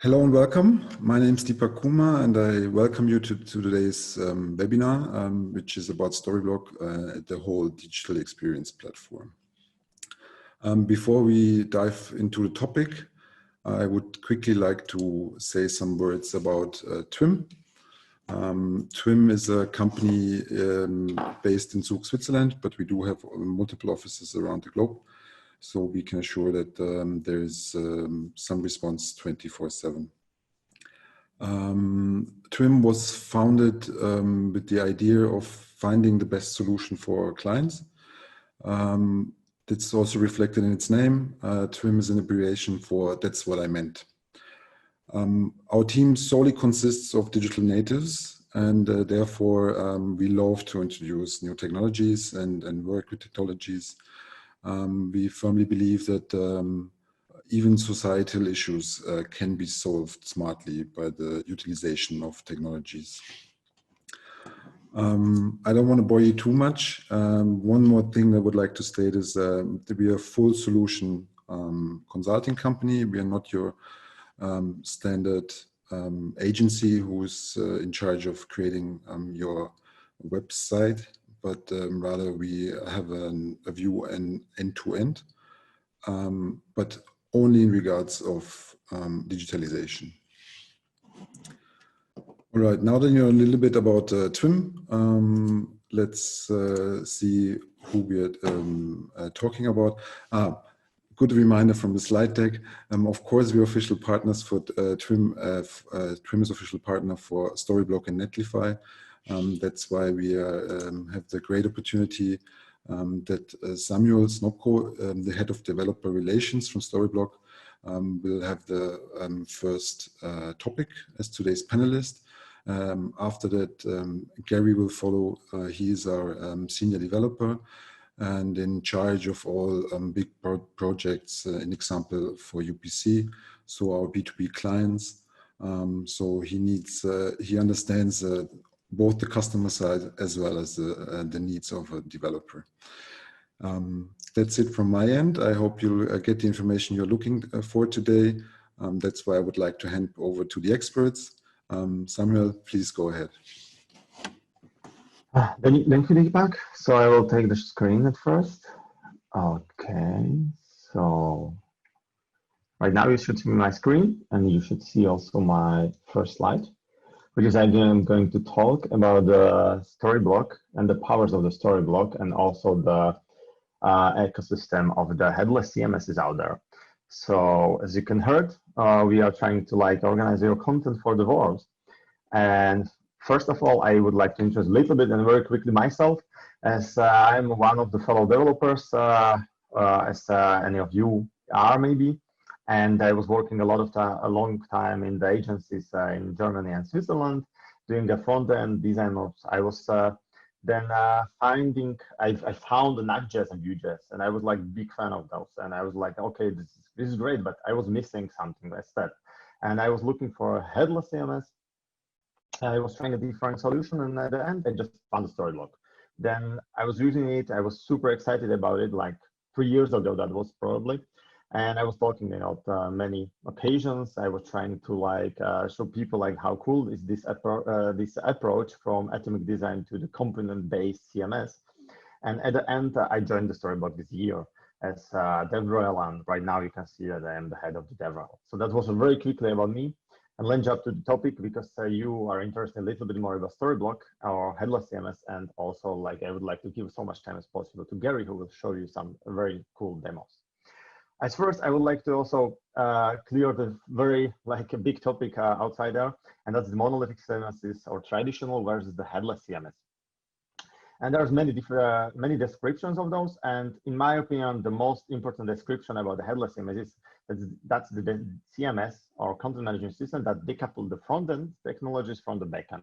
Hello and welcome. My name is Deepak Kumar and I welcome you to today's webinar, which is about Storyblok, the whole digital experience platform. Before we dive into the topic, I would quickly like to say some words about twim. Twim is a company based in Zug, Switzerland, but we do have multiple offices around the globe. So we can assure that there is some response 24/7. Twim was founded with the idea of finding the best solution for our clients. It's also reflected in its name. Twim is an abbreviation for "that's what I meant." Our team solely consists of digital natives, and therefore we love to introduce new technologies and work with technologies. We firmly believe that even societal issues can be solved smartly by the utilization of technologies. I don't want to bore you too much. One more thing I would like to state is that we are a full solution consulting company. We are not your standard agency who's in charge of creating your website, but rather we have a view end-to-end, but only in regards of digitalization. All right, now that you know a little bit about twim, let's see who we are talking about. Good reminder from the slide deck. Of course, we're official partners for twim. Twim is official partner for Storyblok and Netlify. That's why we have the great opportunity that Samuel Snopko, the head of developer relations from Storyblok, will have the first topic as today's panelist. After that, Gary will follow. He is our senior developer and in charge of all big projects, an example for UPC, so our B2B clients. So he understands both the customer side as well as the needs of a developer. That's it from my end. I hope you'll get the information you're looking for today. That's why I would like to hand over to the experts. Samuel, please go ahead. Thank you, Deepak. So I will take the screen at first. Okay, so right now you should see my screen and you should see also my first slide, which is I'm going to talk about the Storyblok and the powers of the Storyblok and also the ecosystem of the headless CMSs out there. So as you can heard, we are trying to organize your content for the world. And first of all, I would like to introduce a little bit and very quickly myself, as I'm one of the fellow developers, as any of you are maybe. And I was working a long time in the agencies in Germany and Switzerland, doing the front-end design. I was then I found the Node.js and Vue.js, and I was big fan of those. And I was like, okay, this is great, but I was missing something instead. And I was looking for a headless CMS. I was trying a different solution, and at the end, I just found the Storyblok. Then I was using it. I was super excited about it, 3 years ago, that was probably. And I was talking about many occasions. I was trying to show people how cool is this approach from atomic design to the component-based CMS. And at the end, I joined the Storyblok this year as DevRel, and right now you can see that I am the head of the DevRel. So that was very quickly about me. And let's jump to the topic because you are interested a little bit more about Storyblok or headless CMS, and also I would like to give so much time as possible to Gary, who will show you some very cool demos. As first, I would like to also clear the very a big topic outside there, and that's the monolithic CMSs or traditional versus the headless CMS. And there's many descriptions of those, and in my opinion, the most important description about the headless CMS is that's the CMS or content management system that decouple the front-end technologies from the backend.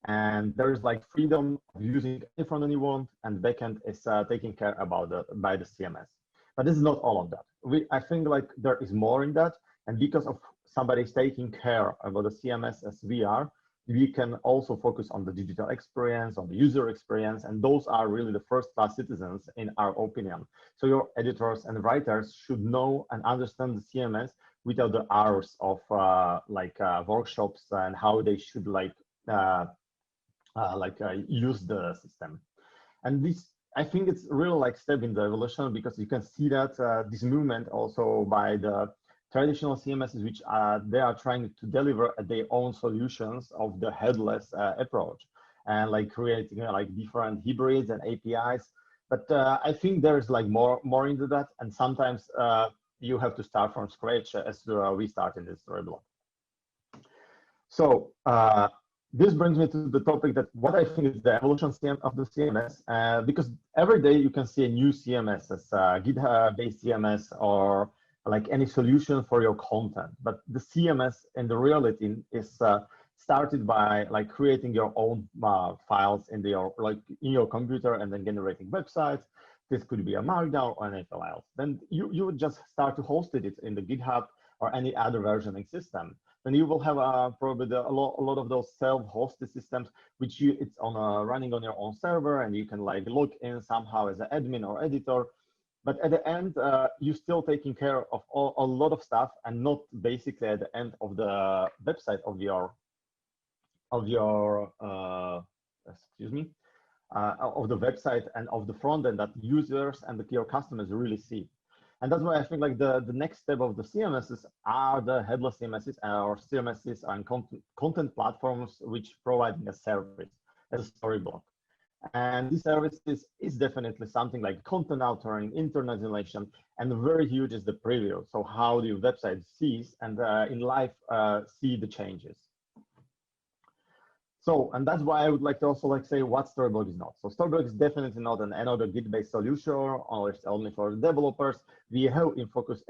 And there is freedom of using any front-end you want, and backend is taken care about by the CMS. But this is not all of that. I think there is more in that, and because of somebody's taking care about the CMS as we are, we can also focus on the digital experience, on the user experience, and those are really the first-class citizens in our opinion. So your editors and writers should know and understand the CMS without the hours of workshops and how they should use the system. And this, I think it's really like step in the evolution, because you can see that this movement also by the traditional CMSs, which they are trying to deliver their own solutions of the headless approach, and like creating like different hybrids and APIs. But I think there's like more into that, and sometimes you have to start from scratch, as we start in this Storyblok. So this brings me to the topic that what I think is the evolution of the CMS, because every day you can see a new CMS, as GitHub-based CMS, or like any solution for your content. But the CMS in the reality is started by like creating your own files in your computer and then generating websites. This could be a Markdown or anything else. Then you would just start to host it in the GitHub or any other versioning system. Then you will have probably a lot of those self-hosted systems, which it's on running on your own server, and you can like log in somehow as an admin or editor. But at the end, you're still taking care of a lot of stuff, and not basically at the end of the website of your the website and of the front end that users and your customers really see. And that's why I think like the next step of the CMSs are the headless CMSs, or CMSs and content platforms which providing a service as a Storyblok. And this service is definitely something like content authoring, internationalization, and very huge is the preview. So how the website sees and in live see the changes. So, and that's why I would like to also like say what Storyblok is not. So Storyblok is definitely not another Git-based solution, or it's only for developers. We have in focus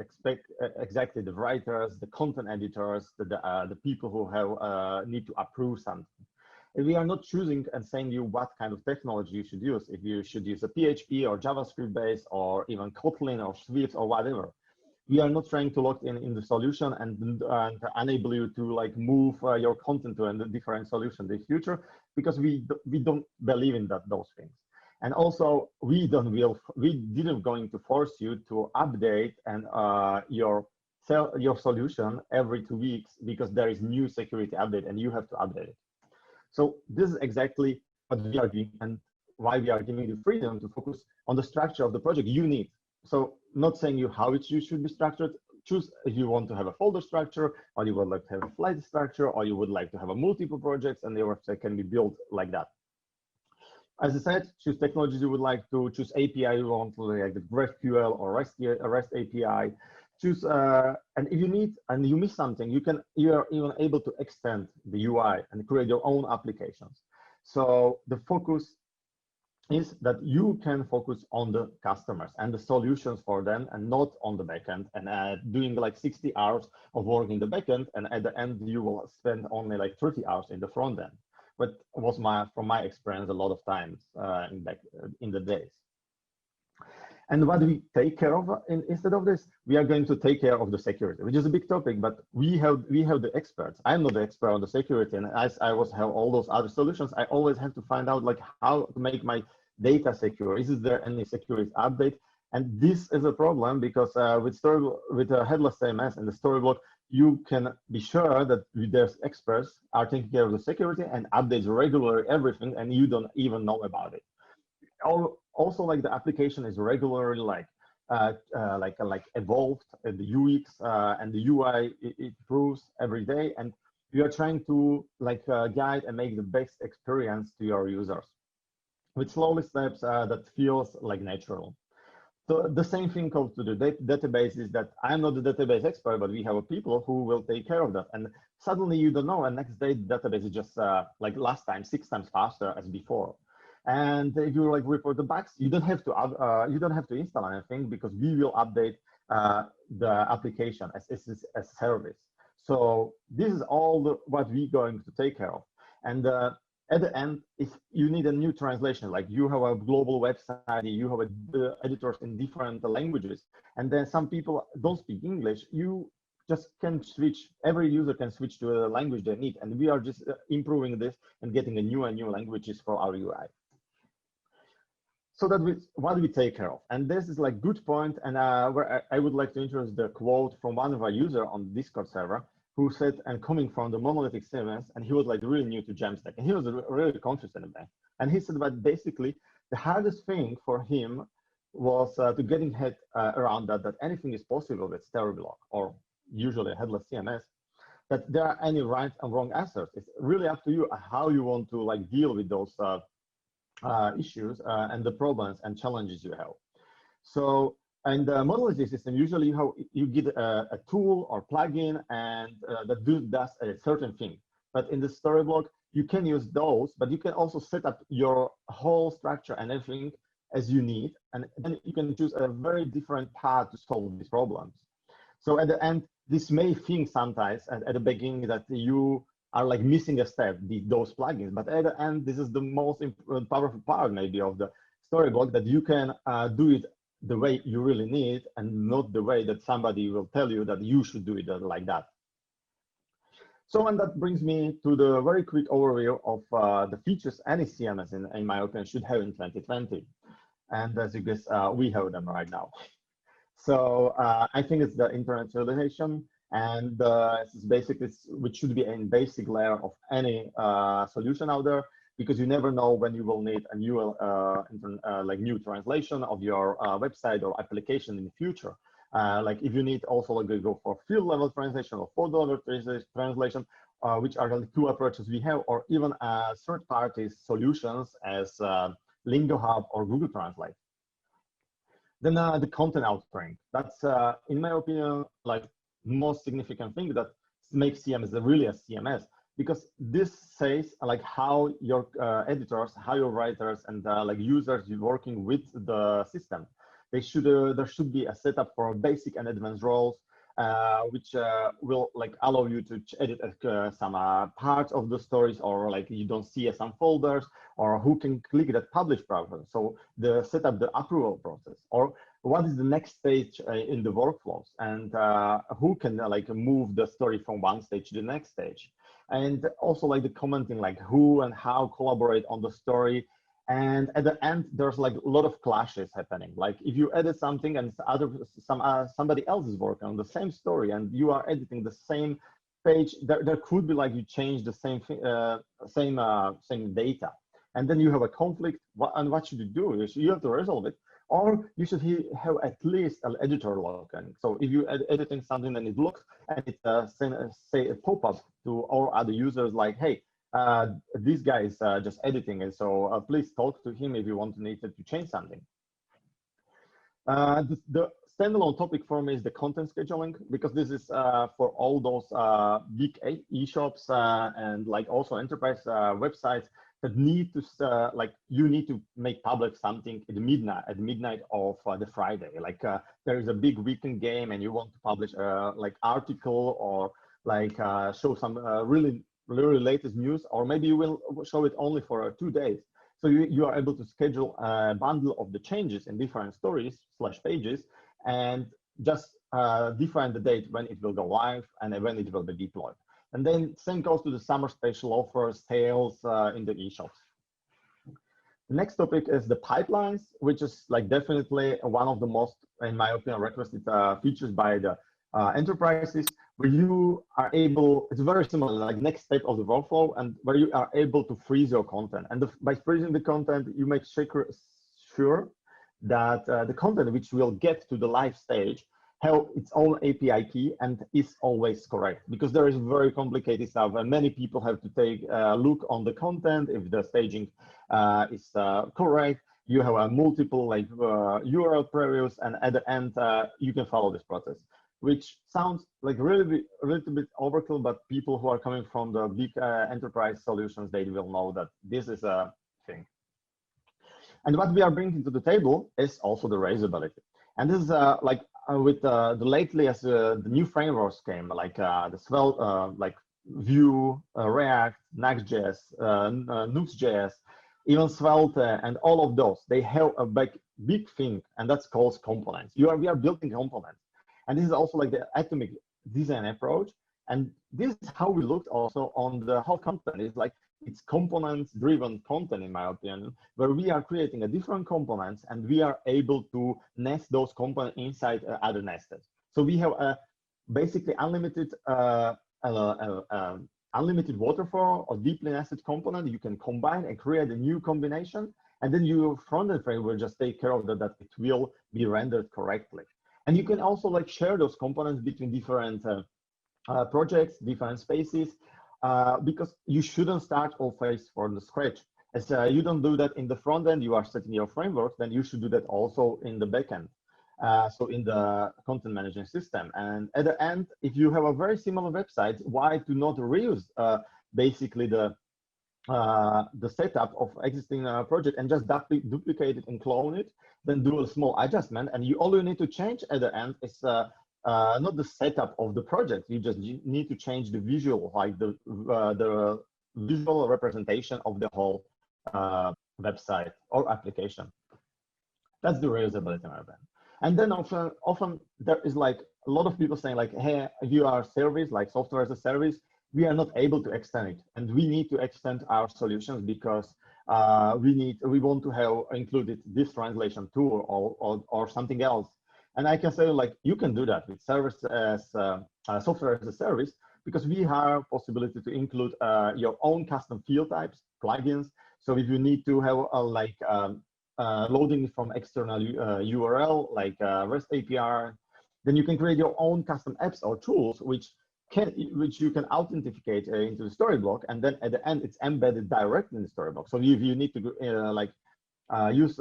exactly the writers, the content editors, the people who have need to approve something. We are not choosing and saying you what kind of technology you should use. If you should use a PHP or JavaScript based, or even Kotlin or Swift or whatever. We are not trying to lock in the solution and enable you to like move your content to a different solution in the future, because we don't believe in those things. And also we didn't going to force you to update and your solution every 2 weeks, because there is new security update and you have to update it. So this is exactly what we are doing, and why we are giving you freedom to focus on the structure of the project you need. So not saying you how you should be structured. Choose if you want to have a folder structure, or you would like to have a flight structure, or you would like to have a multiple projects, and your website can be built like that. As I said, choose technologies you would like to choose. API you want, like the GraphQL or REST API. Choose and if you need and you miss something, you are even able to extend the UI and create your own applications. So the focus is that you can focus on the customers and the solutions for them, and not on the backend and doing like 60 hours of work in the backend, and at the end you will spend only like 30 hours in the front end. But was from my experience a lot of times in the days. And what do we take care of instead of this? We are going to take care of the security, which is a big topic, but we have the experts. I'm not the expert on the security, and as I have all those other solutions, I always have to find out like how to make my data secure. Is there any security update? And this is a problem, because with a headless CMS and the Storyblok, you can be sure that there's experts are taking care of the security and updates regularly everything, and you don't even know about it. Also, like the application is regularly like evolved, the UX and the UI it improves every day, and you are trying to like guide and make the best experience to your users with slowly steps that feels like natural. So the same thing goes to the database, is that I'm not the database expert, but we have people who will take care of that. And suddenly you don't know, and next day the database is just like last time 6 times faster as before. And if you like report the bugs, you don't have to install anything, because we will update the application as service. So this is all what we're going to take care of. And at the end, if you need a new translation, like you have a global website, you have editors in different languages, and then some people don't speak English, you just can switch. Every user can switch to the language they need, and we are just improving this and getting a new and new languages for our UI. so that what do we take care of? And this is like good point, and where I would like to introduce the quote from one of our users on Discord server, who said, and coming from the monolithic CMS, and he was like really new to Jamstack, and he was really confused in that. And he said that basically the hardest thing for him was to getting head around that anything is possible with Storyblok, or usually a headless CMS, that there are any right and wrong answers. It's really up to you how you want to like deal with those issues and the problems and challenges you have. So, and the monolithic system, usually you get a tool or plugin and that does a certain thing. But in the Storyblok, you can use those, but you can also set up your whole structure and everything as you need. And then you can choose a very different path to solve these problems. So at the end, this may think sometimes at the beginning that you are like missing a step, those plugins, but at the end, this is the most powerful part maybe of the Storyblok, that you can do it the way you really need and not the way that somebody will tell you that you should do it like that. So, and that brings me to the very quick overview of the features any CMS, in my opinion, should have in 2020. And as you guess, we have them right now. So I think it's the internationalization, and it's basically which should be a basic layer of any solution out there, because you never know when you will need a new like new translation of your website or application in the future. Like if you need also like go for field level translation or folder level translation, which are the two approaches we have, or even third party solutions as Lingo Hub or Google Translate. Then the content outprinting. That's, in my opinion, like most significant thing that makes CMS really a CMS, because this says like how your editors, how your writers and like users working with the system. They should there should be a setup for basic and advanced roles, which will like allow you to edit some parts of the stories, or like you don't see some folders, or who can click that publish button. So the setup, the approval process, or what is the next stage in the workflows, and who can like move the story from one stage to the next stage, and also like the commenting, like who and how collaborate on the story. And at the end, there's like a lot of clashes happening. Like if you edit something and somebody else is working on the same story and you are editing the same page, there could be like you change the same same data, and then you have a conflict. And what should you do? You have to resolve it, or you should have at least an editor login. So if you're editing something and it looks and it say a pop-up to all other users like, hey, this guy is just editing, and so please talk to him if you need to change something. The standalone topic for me is the content scheduling, because this is for all those big e-shops and like also enterprise websites that need to like you need to make public something at midnight of the Friday. Like there is a big weekend game and you want to publish like article, or like show some really latest news, or maybe you will show it only for 2 days. So you are able to schedule a bundle of the changes in different stories / pages, and just define the date when it will go live and when it will be deployed. And then same goes to the summer special offers, sales in the e-shops. The next topic is the pipelines, which is like definitely one of the most, in my opinion, requested features by the enterprises, where you are able, it's very similar, like next step of the workflow, and where you are able to freeze your content. And by freezing the content, you make sure that the content which will get to the live stage have its own API key and is always correct, because there is very complicated stuff and many people have to take a look on the content if the staging is correct. You have a multiple like URL previews, and at the end you can follow this process, which sounds like really a little bit overkill, but people who are coming from the big enterprise solutions, they will know that this is a thing. And what we are bringing to the table is also the reusability. And this is like with the lately as the new frameworks came, like the Svelte, like Vue, React, Next.js, Nuxt.js, even Svelte, and all of those, they have a big thing, and that's called components. We are building components. And this is also like the atomic design approach. And this is how we looked also on the whole content. It's like it's components-driven content, in my opinion, where we are creating a different components and we are able to nest those components inside other nested. So we have a basically unlimited unlimited waterfall or deeply nested component. You can combine and create a new combination, and then your front-end frame will just take care of that it will be rendered correctly. And you can also like share those components between different projects, different spaces, because you shouldn't start always from the scratch. As you don't do that in the front end, you are setting your framework, then you should do that also in the back end. So in the content management system. And at the end, if you have a very similar website, why to not reuse basically the setup of existing project and just duplicate it and clone it, then do a small adjustment. And all you need to change at the end is not the setup of the project. You just need to change the visual, like the visual representation of the whole website or application. That's the reusability of it. And then often there is like a lot of people saying like, hey, you are service, like software as a service, we are not able to extend it. And we need to extend our solutions because we want to have included this translation tool or something else. And I can say like, you can do that with service as software as a service, because we have possibility to include your own custom field types, plugins. So if you need to have loading from external URL like REST API, then you can create your own custom apps or tools which you can authenticate into the Storyblok, and then at the end it's embedded directly in the Storyblok. So if you need to use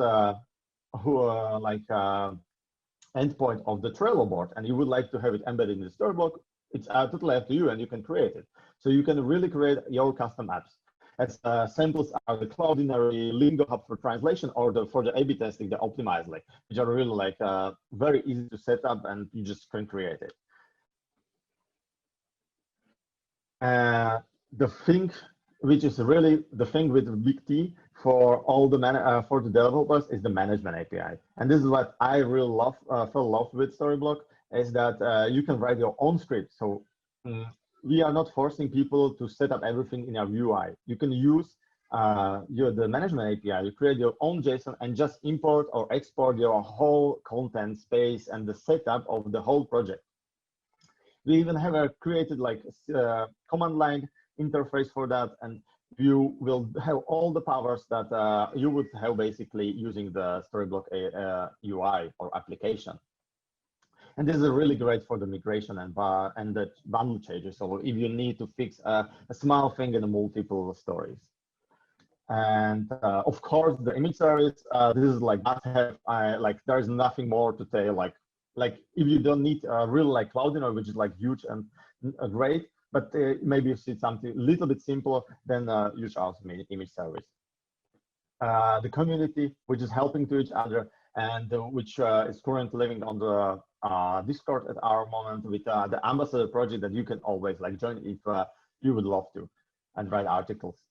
endpoint of the Trello board and you would like to have it embedded in the Storyblok, it's totally up to you, and you can create it. So you can really create your custom apps. As samples are the Cloudinary, Lingo Hub for translation, or for the A/B testing, the Optimizely, which are really like very easy to set up, and you just can create it. The thing, which is really the thing with the big T for all the for the developers, is the management API. And this is what I really love, fell in love with Storyblok, is that you can write your own script. So we are not forcing people to set up everything in our UI. You can use the management API. You create your own JSON and just import or export your whole content space and the setup of the whole project. We even have created like a command line interface for that, and you will have all the powers that you would have basically using the Storyblok UI or application. And this is really great for the migration and the bundle changes. So if you need to fix a small thing in multiple stories. And of course, the image service, this is like must have, like there's nothing more to tell. Like if you don't need really like Cloudinary, which is like huge and great, but maybe you see something a little bit simpler, then use our image service. The community, which is helping to each other, and which is currently living on the Discord at our moment with the ambassador project that you can always like join if you would love to, and write articles.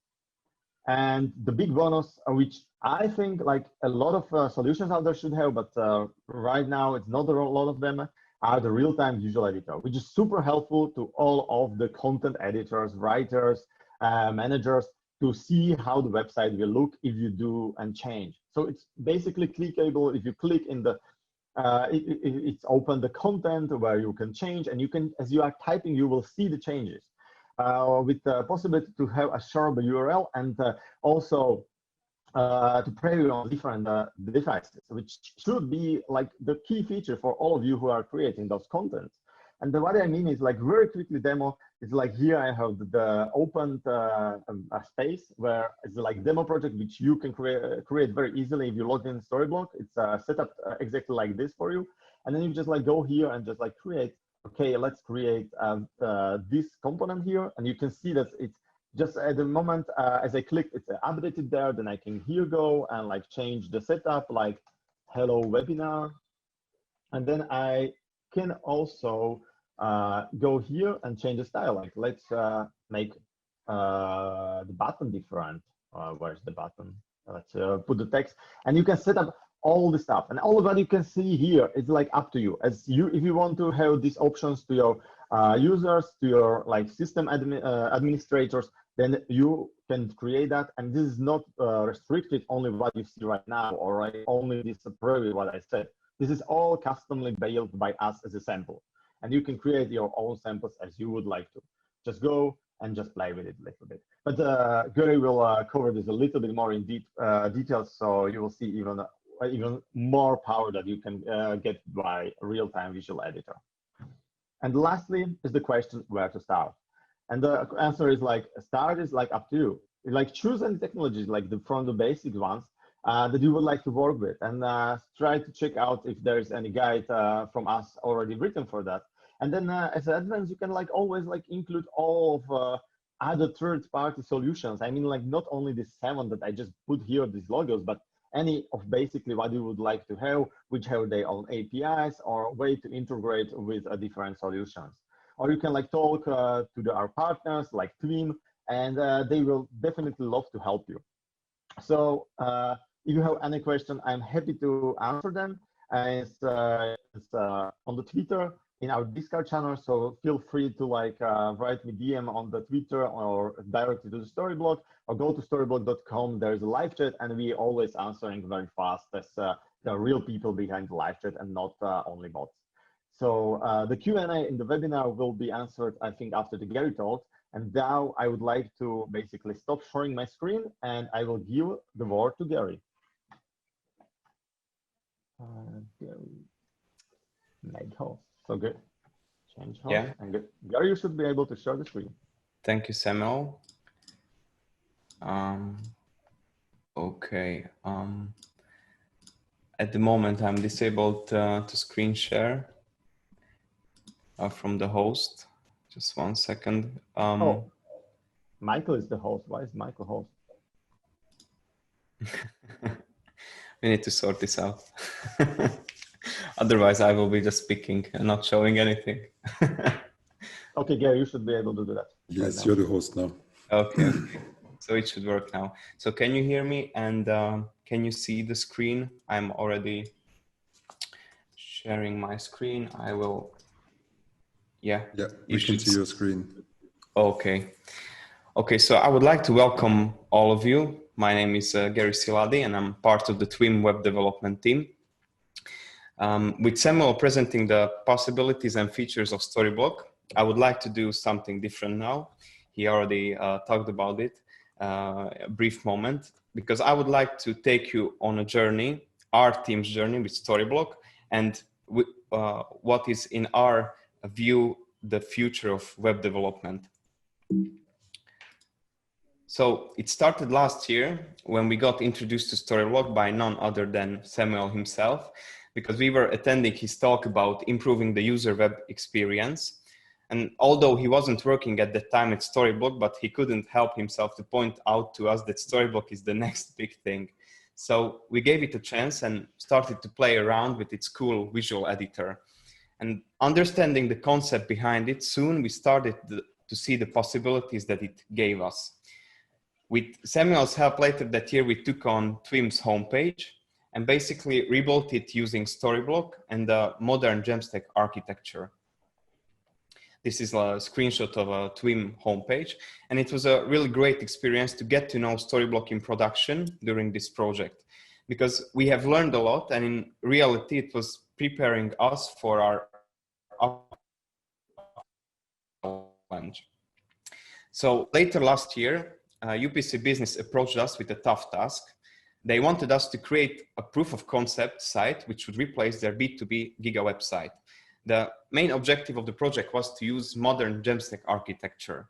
And the big bonus, which I think like a lot of solutions out there should have, but right now it's not a lot of them, are the real-time visual editor, which is super helpful to all of the content editors, writers, managers, to see how the website will look if you do and change. So it's basically clickable. If you click in the, it's open the content where you can change, and you can, as you are typing, you will see the changes. With the possibility to have a sharp URL and also to preview on different devices, which should be like the key feature for all of you who are creating those contents. And what I mean is like very quickly demo is like here I have the opened space where it's like demo project which you can create very easily if you log in Storyblok. It's set up exactly like this for you, and then you just like go here and just like create. Okay, let's create this component here, and you can see that it's just at the moment as I click, it's updated there. Then I can here go and like change the setup, like hello webinar, and then I can also go here and change the style. Like let's make the button different. Where's the button? Let's put the text, and you can set up all the stuff, and all of that you can see here. It's like up to you. As you, if you want to have these options to your users, to your like system administrators, then you can create that. And this is not restricted only what you see right now, or only this preview what I said. This is all customly built by us as a sample. And you can create your own samples as you would like to. Just go and just play with it a little bit. But Gary will cover this a little bit more in details, so you will see even more power that you can get by real-time visual editor. And lastly is the question where to start. And the answer is like, start is like up to you. Like choose any technologies, like from the basic ones that you would like to work with, and try to check out if there's any guide from us already written for that. And then as an advance, you can like always like include all of other third-party solutions. I mean, like not only the 7 that I just put here, these logos, but any of basically what you would like to have, which have their own APIs or way to integrate with different solutions. Or you can like talk to our partners like twim, and they will definitely love to help you. So if you have any question, I'm happy to answer them. It's on the Twitter, in our Discord channel, so feel free to like write me DM on the Twitter or directly to the Storyblok, or go to storyblok.com. There's a live chat, and we always answering very fast, as there are real people behind the live chat and not only bots. So the Q&A in the webinar will be answered, I think, after the Gary talk. And now I would like to basically stop sharing my screen, and I will give the word to Gary. Gary, make host. So good. Change host. Yeah. And good. Gary, you should be able to share the screen. Thank you, Samuel. Okay. At the moment, I'm disabled to screen share from the host. Just 1 second. Oh, Michael is the host. Why is Michael host? We need to sort this out. Otherwise, I will be just speaking and not showing anything. Okay, Gary, you should be able to do that. Yes, right, you're the host now. Okay. So it should work now. So can you hear me, and can you see the screen? I'm already sharing my screen. I will. Yeah. Yeah, we can see your screen. Okay. Okay, so I would like to welcome all of you. My name is Gary Siladi, and I'm part of the twim web development team. With Samuel presenting the possibilities and features of Storyblok, I would like to do something different now. He already talked about it a brief moment, because I would like to take you on a journey, our team's journey with Storyblok, and what is in our view the future of web development. So it started last year when we got introduced to Storyblok by none other than Samuel himself, because we were attending his talk about improving the user web experience. And although he wasn't working at that time at Storyblok, but he couldn't help himself to point out to us that Storyblok is the next big thing. So we gave it a chance and started to play around with its cool visual editor. And understanding the concept behind it, soon we started to see the possibilities that it gave us. With Samuel's help later that year, we took on twim's homepage and basically rebuilt it using Storyblok and the modern Jamstack architecture. This is a screenshot of a twim homepage, and it was a really great experience to get to know Storyblok in production during this project, because we have learned a lot, and in reality, it was preparing us for our challenge. So later last year, UPC Business approached us with a tough task. They wanted us to create a proof of concept site which would replace their B2B Giga website. The main objective of the project was to use modern Jamstack architecture.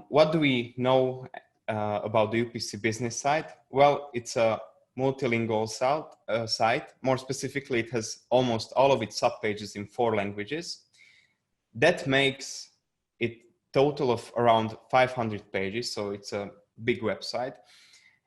What do we know about the UPC Business site? Well, it's a multilingual site. More specifically, it has almost all of its subpages in 4 languages. That makes it total of around 500 pages, so it's a big website.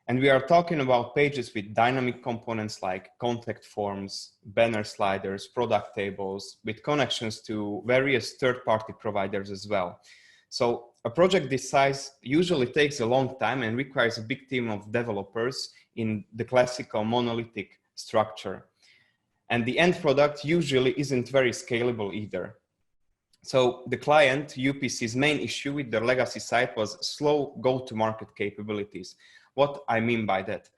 And we are talking about pages with dynamic components like contact forms, banner sliders, product tables, with connections to various third-party providers as well. So a project this size usually takes a long time and requires a big team of developers in the classical monolithic structure. And the end product usually isn't very scalable either. So the client UPC's main issue with their legacy site was slow go-to-market capabilities. What I mean by that?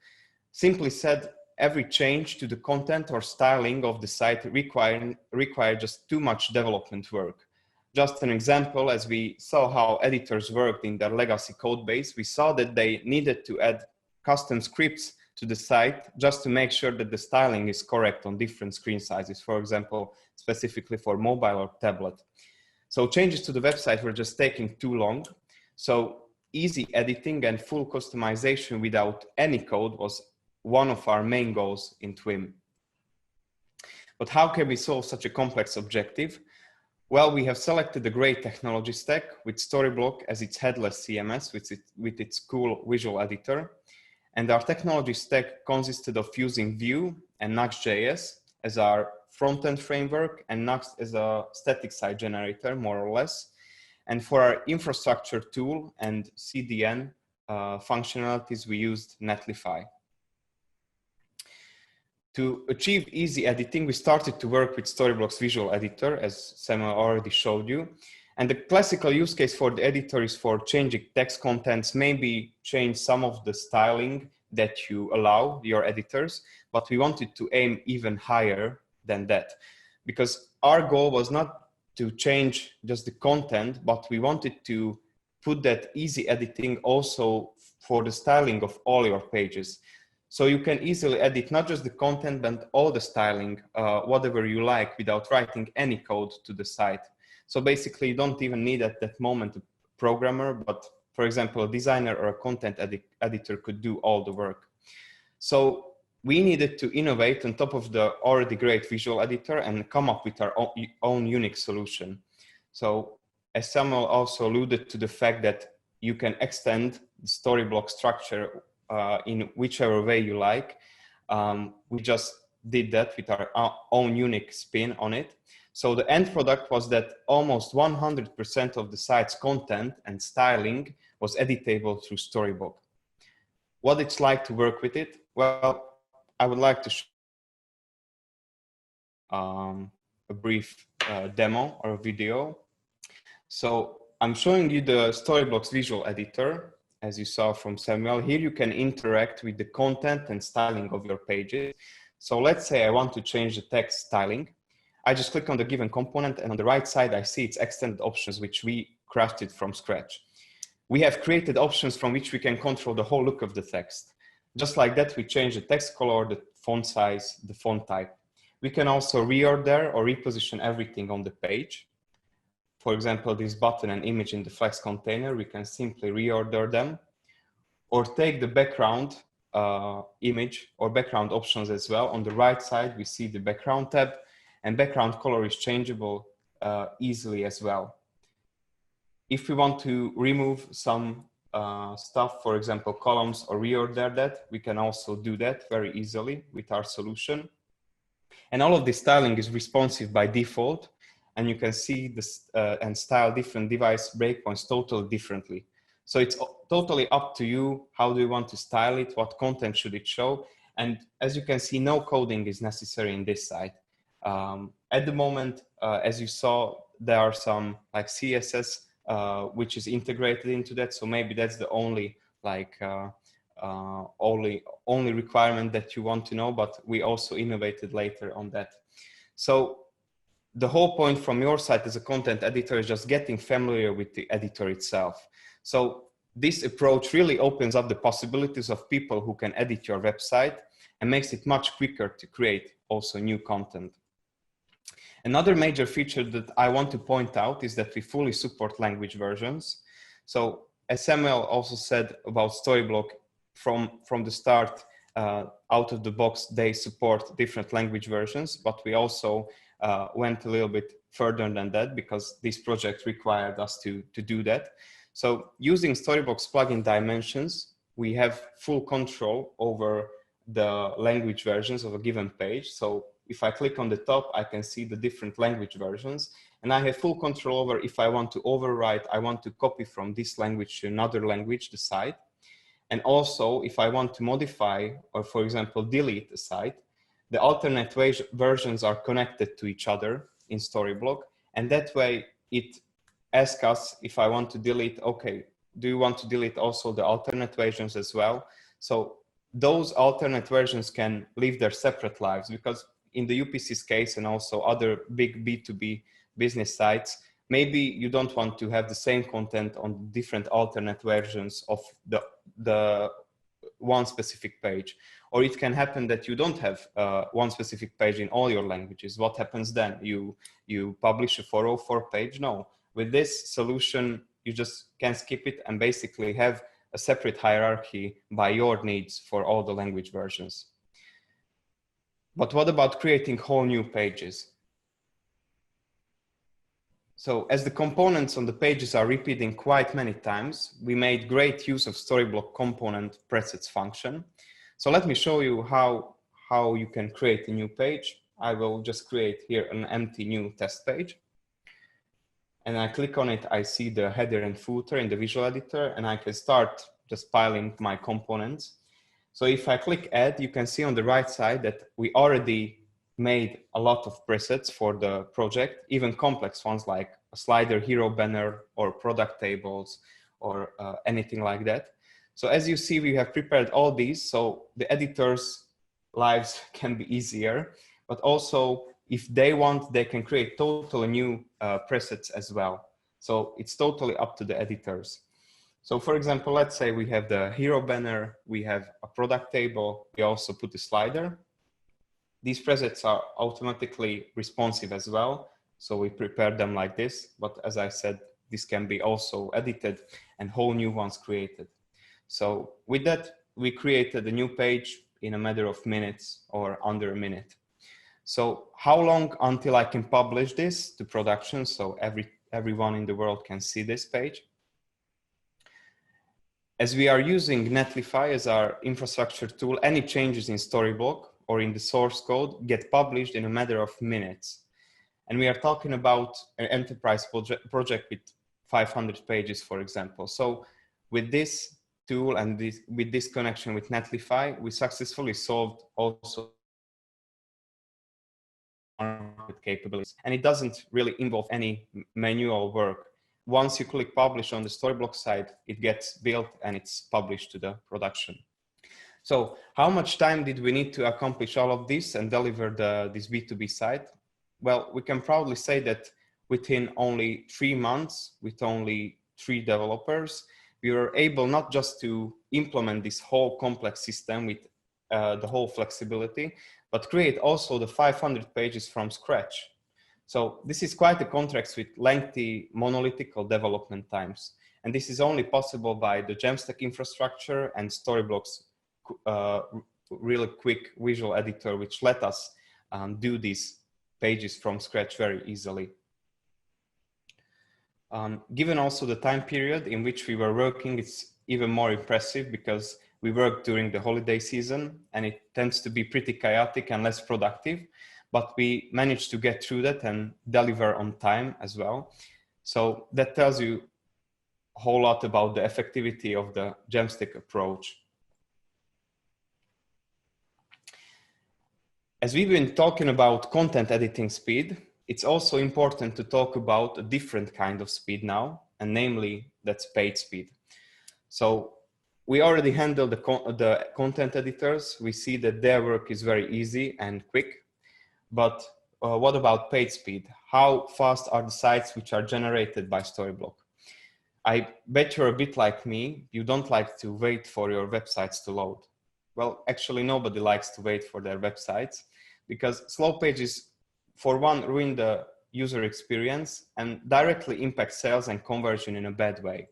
Simply said, every change to the content or styling of the site required just too much development work. Just an example, as we saw how editors worked in their legacy code base, we saw that they needed to add custom scripts to the site just to make sure that the styling is correct on different screen sizes, for example, specifically for mobile or tablet. So changes to the website were just taking too long. So easy editing and full customization without any code was one of our main goals in twim. But how can we solve such a complex objective? Well, we have selected a great technology stack with Storyblok as its headless CMS with its cool visual editor. And our technology stack consisted of using Vue and Nuxt.js as our front-end framework and Nuxt as a static site generator, more or less. And for our infrastructure tool and CDN functionalities, we used Netlify. To achieve easy editing, we started to work with Storyblok's visual editor, as Samuel already showed you. And the classical use case for the editor is for changing text contents, maybe change some of the styling that you allow your editors, but we wanted to aim even higher than that. Because our goal was not to change just the content, but we wanted to put that easy editing also for the styling of all your pages. So you can easily edit not just the content, but all the styling, whatever you like, without writing any code to the site. So basically, you don't even need at that moment a programmer, but for example, a designer or a content editor could do all the work. So we needed to innovate on top of the already great visual editor and come up with our own unique solution. So as Samuel also alluded to the fact that you can extend the Storyblok structure in whichever way you like. We just did that with our own unique spin on it. So the end product was that almost 100% of the site's content and styling was editable through Storyblok. What it's like to work with it? Well, I would like to show a brief demo or video. So I'm showing you the Storyblok's visual editor. As you saw from Samuel, here you can interact with the content and styling of your pages. So let's say I want to change the text styling. I just click on the given component, and on the right side, I see its extended options, which we crafted from scratch. We have created options from which we can control the whole look of the text. Just like that, we change the text color, the font size, the font type. We can also reorder or reposition everything on the page. For example, this button and image in the Flex container, we can simply reorder them, or take the background image or background options as well. On the right side, we see the background tab, and background color is changeable easily as well. If we want to remove some stuff, for example, columns, or reorder that, we can also do that very easily with our solution. And all of this styling is responsive by default. And you can see this and style different device breakpoints totally differently. So it's totally up to you. How do you want to style it? What content should it show? And as you can see, no coding is necessary in this site. At the moment, as you saw, there are some like CSS, which is integrated into that. So maybe that's the only like only requirement that you want to know, but we also innovated later on that. So the whole point from your side as a content editor is just getting familiar with the editor itself. So this approach really opens up the possibilities of people who can edit your website and makes it much quicker to create also new content. Another major feature that I want to point out is that we fully support language versions. So as Samuel also said about Storyblok, from the start, out of the box, they support different language versions, but we also went a little bit further than that because this project required us to do that. So using Storyblok's plugin dimensions, we have full control over the language versions of a given page. So if I click on the top, I can see the different language versions, and I have full control over if I want to overwrite, I want to copy from this language to another language, the site. And also if I want to modify or, for example, delete the site, the alternate versions are connected to each other in Storyblok. And that way it asks us if I want to delete, okay, do you want to delete also the alternate versions as well? So those alternate versions can live their separate lives, because in the UPC's case and also other big B2B business sites, maybe you don't want to have the same content on different alternate versions of the one specific page. Or it can happen that you don't have one specific page in all your languages. What happens then? You publish a 404 page? No. With this solution, you just can skip it and basically have a separate hierarchy by your needs for all the language versions. But what about creating whole new pages? So as the components on the pages are repeating quite many times, we made great use of Storyblok component presets function. So let me show you how you can create a new page. I will just create here an empty new test page. And I click on it, I see the header and footer in the visual editor, and I can start just piling my components. So if I click add, you can see on the right side that we already made a lot of presets for the project, even complex ones like a slider, hero banner, or product tables, or anything like that. So as you see, we have prepared all these, so the editors' lives can be easier, but also if they want, they can create totally new presets as well. So it's totally up to the editors. So for example, let's say we have the hero banner, we have a product table, we also put a slider. These presets are automatically responsive as well. So we prepare them like this, but as I said, this can be also edited and whole new ones created. So with that, we created a new page in a matter of minutes or under a minute. So how long until I can publish this to production so everyone in the world can see this page? As we are using Netlify as our infrastructure tool, any changes in Storyblok or in the source code get published in a matter of minutes. And we are talking about an enterprise project with 500 pages, for example. So with this tool and with this connection with Netlify, we successfully solved also market capabilities. And it doesn't really involve any manual work. Once you click publish on the Storyblok side, it gets built and it's published to the production. So how much time did we need to accomplish all of this and deliver this B2B site? Well, we can proudly say that within only 3 months, with only 3 developers, we were able not just to implement this whole complex system with the whole flexibility, but create also the 500 pages from scratch. So this is quite a contrast with lengthy monolithic development times. And this is only possible by the Jamstack infrastructure and Storyblok's really quick visual editor, which let us do these pages from scratch very easily. Given also the time period in which we were working, it's even more impressive because we worked during the holiday season and it tends to be pretty chaotic and less productive, but we managed to get through that and deliver on time as well. So that tells you a whole lot about the effectivity of the Jamstack approach. As we've been talking about content editing speed, it's also important to talk about a different kind of speed now, and namely that's page speed. So we already handled the content editors. We see that their work is very easy and quick, but what about page speed? How fast are the sites which are generated by Storyblok? I bet you're a bit like me. You don't like to wait for your websites to load. Well, actually nobody likes to wait for their websites because slow pages, for one, ruin the user experience and directly impact sales and conversion in a bad way.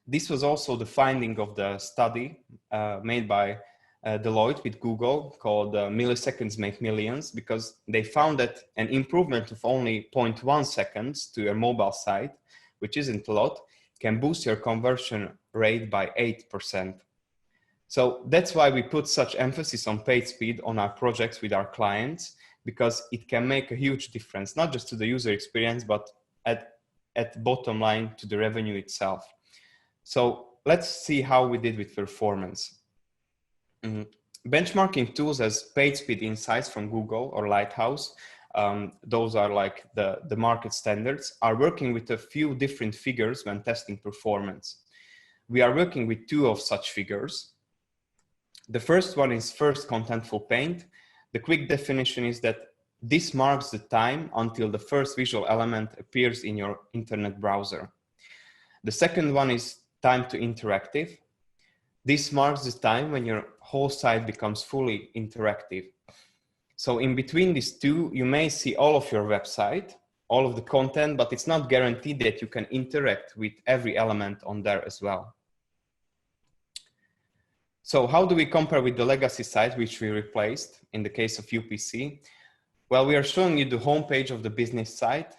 This was also the finding of the study made by Deloitte with Google called Milliseconds Make Millions, because they found that an improvement of only 0.1 seconds to your mobile site, which isn't a lot, can boost your conversion rate by 8%. So that's why we put such emphasis on page speed on our projects with our clients, because it can make a huge difference, not just to the user experience, but at bottom line to the revenue itself. So let's see how we did with performance. Benchmarking tools as PageSpeed Insights from Google or Lighthouse those are like the market standards, are working with a few different figures when testing performance. We are working with 2 of such figures. The first one is first contentful paint. The quick definition is that this marks the time until the first visual element appears in your internet browser. The second one is time to interactive. This marks the time when your whole site becomes fully interactive. So in between these 2, you may see all of your website, all of the content, but it's not guaranteed that you can interact with every element on there as well. So how do we compare with the legacy site which we replaced in the case of UPC? Well, we are showing you the homepage of the business site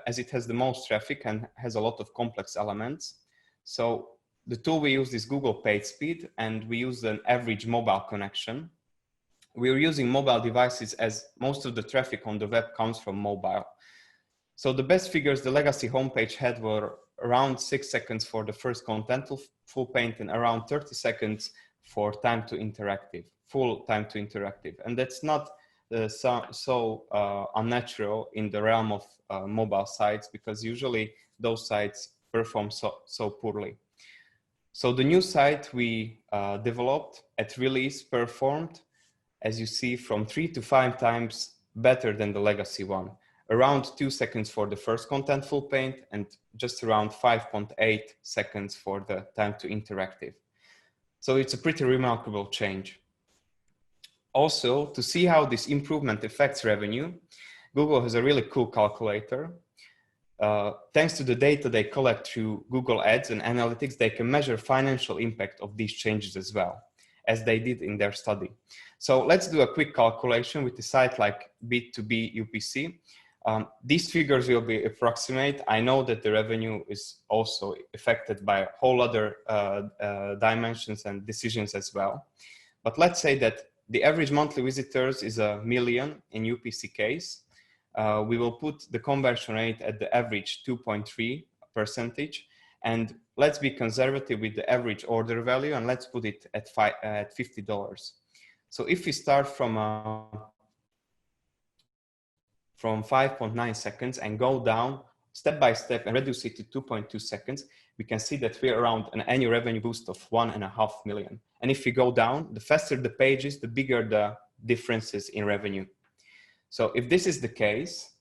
as it has the most traffic and has a lot of complex elements. So the tool we use is Google PageSpeed, and we use an average mobile connection. We are using mobile devices as most of the traffic on the web comes from mobile. So the best figures the legacy homepage had were around 6 seconds for the first contentful paint and around 30 seconds for time to interactive, full time to interactive. And that's not so unnatural in the realm of mobile sites, because usually those sites perform so poorly. So the new site we developed at release performed, as you see, from 3 to 5 times better than the legacy one. Around 2 seconds for the first contentful paint and just around 5.8 seconds for the time to interactive. So it's a pretty remarkable change. Also, to see how this improvement affects revenue, Google has a really cool calculator. Thanks to the data they collect through Google Ads and analytics, they can measure financial impact of these changes as well, as they did in their study. So let's do a quick calculation with a site like B2B UPC. These figures will be approximate. I know that the revenue is also affected by whole other dimensions and decisions as well. But let's say that the average monthly visitors is 1 million in UPC case. We will put the conversion rate at the average 2.3%. And let's be conservative with the average order value, and let's put it at $50. So if we start from 5.9 seconds and go down step by step and reduce it to 2.2 seconds, we can see that we're around an annual revenue boost of 1.5 million. And if we go down, the faster the page is, the bigger the differences in revenue. So if this is the case,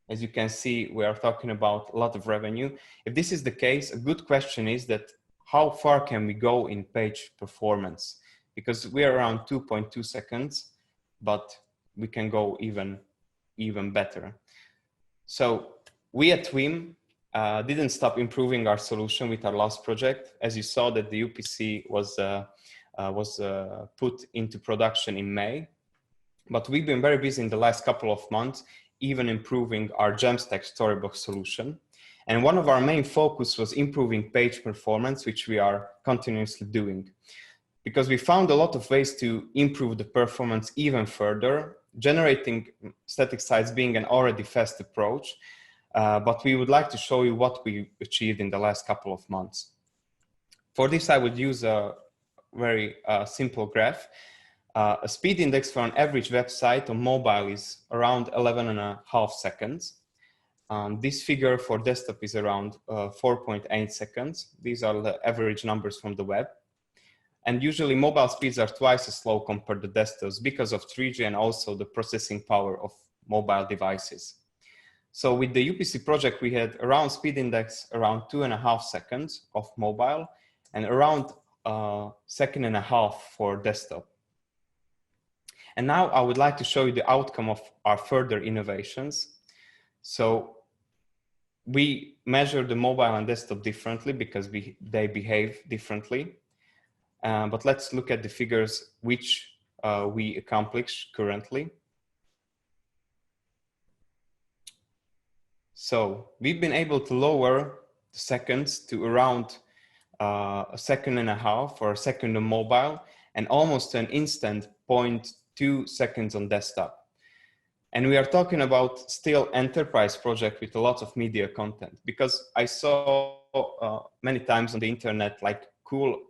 as you can see, we are talking about a lot of revenue. If this is the case, a good question is that how far can we go in page performance? Because we're around 2.2 seconds, but we can go even better. So we at twim didn't stop improving our solution with our last project. As you saw, that the UPC was put into production in May, but we've been very busy in the last couple of months, even improving our Jamstack Storyblok solution. And one of our main focus was improving page performance, which we are continuously doing, because we found a lot of ways to improve the performance even further, generating static sites being an already fast approach. But we would like to show you what we achieved in the last couple of months. For this, I would use a very simple graph. A speed index for an average website on mobile is around 11.5 seconds. This figure for desktop is around 4.8 seconds. These are the average numbers from the web. And usually mobile speeds are twice as slow compared to desktops because of 3G and also the processing power of mobile devices. So with the UPC project, we had around speed index around 2.5 seconds of mobile and around 1.5 seconds for desktop. And now I would like to show you the outcome of our further innovations. So we measure the mobile and desktop differently because they behave differently. But let's look at the figures which we accomplish currently. So we've been able to lower the seconds to around 1.5 seconds or 1 second on mobile and almost an instant 0.2 seconds on desktop. And we are talking about still enterprise project with a lot of media content, because I saw many times on the internet like cool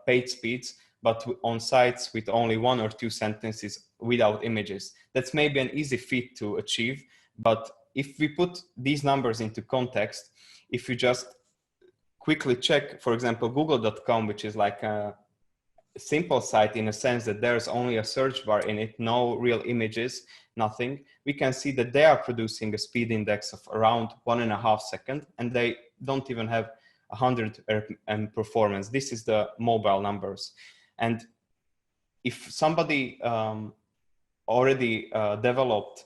page speeds, but on sites with only 1 or 2 sentences without images. That's maybe an easy feat to achieve, but if we put these numbers into context, if you just quickly check, for example, google.com, which is like a simple site in a sense that there's only a search bar in it, no real images, nothing, we can see that they are producing a speed index of around 1.5 seconds, and they don't even have 100 RPM performance. This is the mobile numbers. And if somebody already developed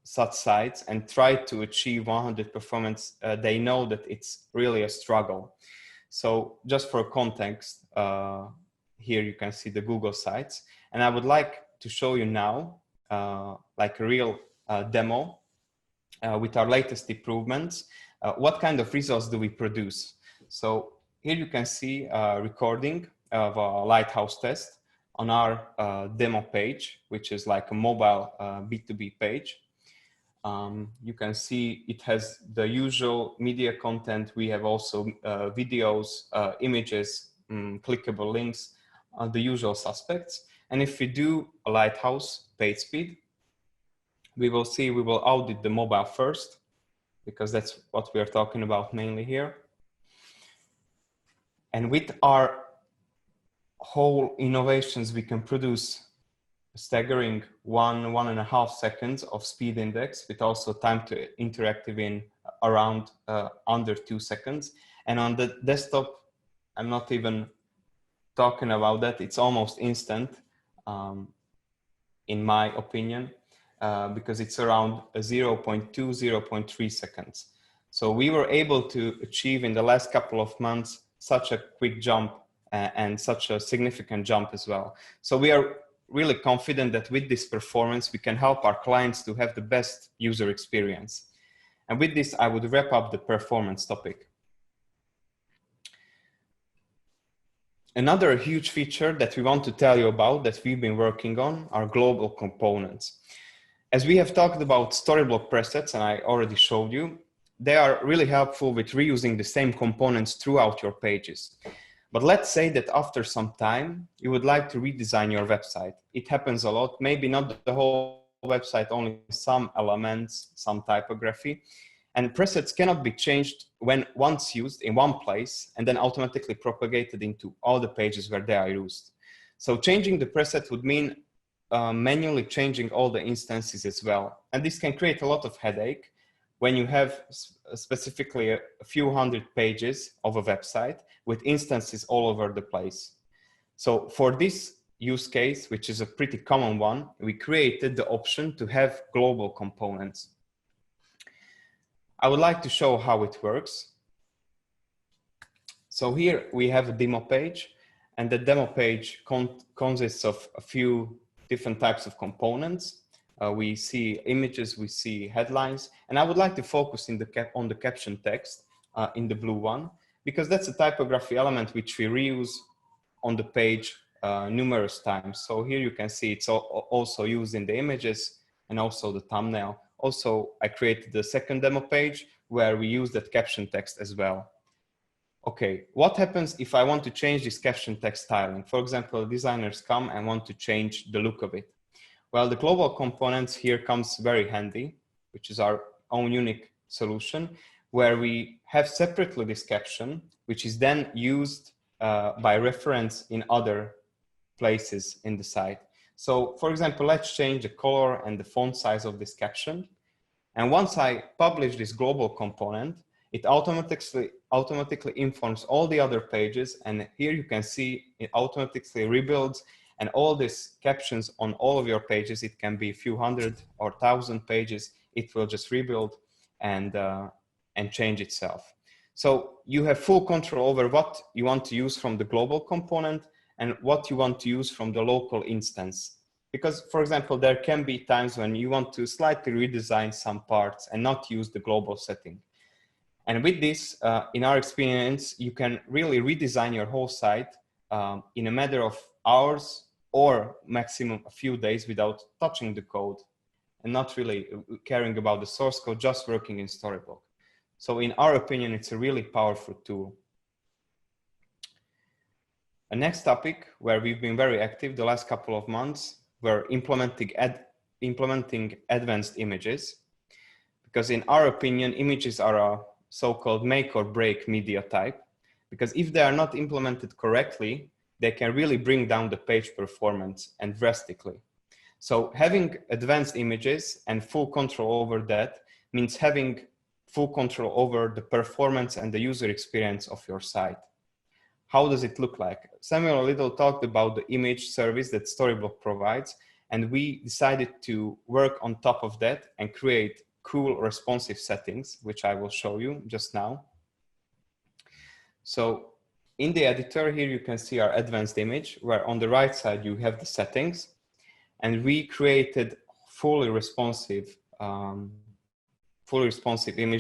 such sites and tried to achieve 100 performance, they know that it's really a struggle. So just for context, here you can see the Google sites, and I would like to show you now like a real demo with our latest improvements. What kind of results do we produce? So here you can see a recording of a lighthouse test on our demo page, which is like a mobile B2B page. You can see it has the usual media content. We have also videos, images, clickable links, the usual suspects. And if we do a lighthouse page speed, we will see we will audit the mobile first, because that's what we are talking about mainly here. And with our whole innovations, we can produce a staggering 1.5 seconds of speed index, with also time to interactive in around under 2 seconds. And on the desktop, I'm not even talking about that. It's almost instant, in my opinion, because it's around 0.2, 0.3 seconds. So we were able to achieve in the last couple of months such a quick jump and such a significant jump as well. So we are really confident that with this performance, we can help our clients to have the best user experience. And with this, I would wrap up the performance topic. Another huge feature that we want to tell you about that we've been working on are global components. As we have talked about Storyblok presets, and I already showed you, they are really helpful with reusing the same components throughout your pages. But let's say that after some time, you would like to redesign your website. It happens a lot, maybe not the whole website, only some elements, some typography. And presets cannot be changed when once used in one place and then automatically propagated into all the pages where they are used. So changing the preset would mean manually changing all the instances as well. And this can create a lot of headache when you have specifically a few hundred pages of a website with instances all over the place. So for this use case, which is a pretty common one, we created the option to have global components. I would like to show how it works. So here we have a demo page, and the demo page consists of a few different types of components. We see images, we see headlines, and I would like to focus on the caption text in the blue one, because that's a typography element which we reuse on the page numerous times. So here you can see it's also used in the images and also the thumbnail. Also, I created the second demo page where we use that caption text as well. Okay, what happens if I want to change this caption text styling? For example, designers come and want to change the look of it. Well, the global components here comes very handy, which is our own unique solution, where we have separately this caption, which is then used by reference in other places in the site. So for example, let's change the color and the font size of this caption. And once I publish this global component, it automatically informs all the other pages. And here you can see it automatically rebuilds, and all these captions on all of your pages, it can be a few hundred or 1,000 pages, it will just rebuild and change itself. So you have full control over what you want to use from the global component and what you want to use from the local instance. Because, for example, there can be times when you want to slightly redesign some parts and not use the global setting. And with this, in our experience, you can really redesign your whole site in a matter of hours or maximum a few days without touching the code and not really caring about the source code, just working in Storyblok. So in our opinion, it's a really powerful tool. A next topic where we've been very active the last couple of months were implementing advanced images, because in our opinion, images are a so-called make or break media type, because if they are not implemented correctly, they can really bring down the page performance and drastically. So having advanced images and full control over that means having full control over the performance and the user experience of your site. How does it look like? Samuel a little talked about the image service that Storyblok provides, and we decided to work on top of that and create cool responsive settings, which I will show you just now. So in the editor here, you can see our advanced image, where on the right side, you have the settings, and we created fully responsive image.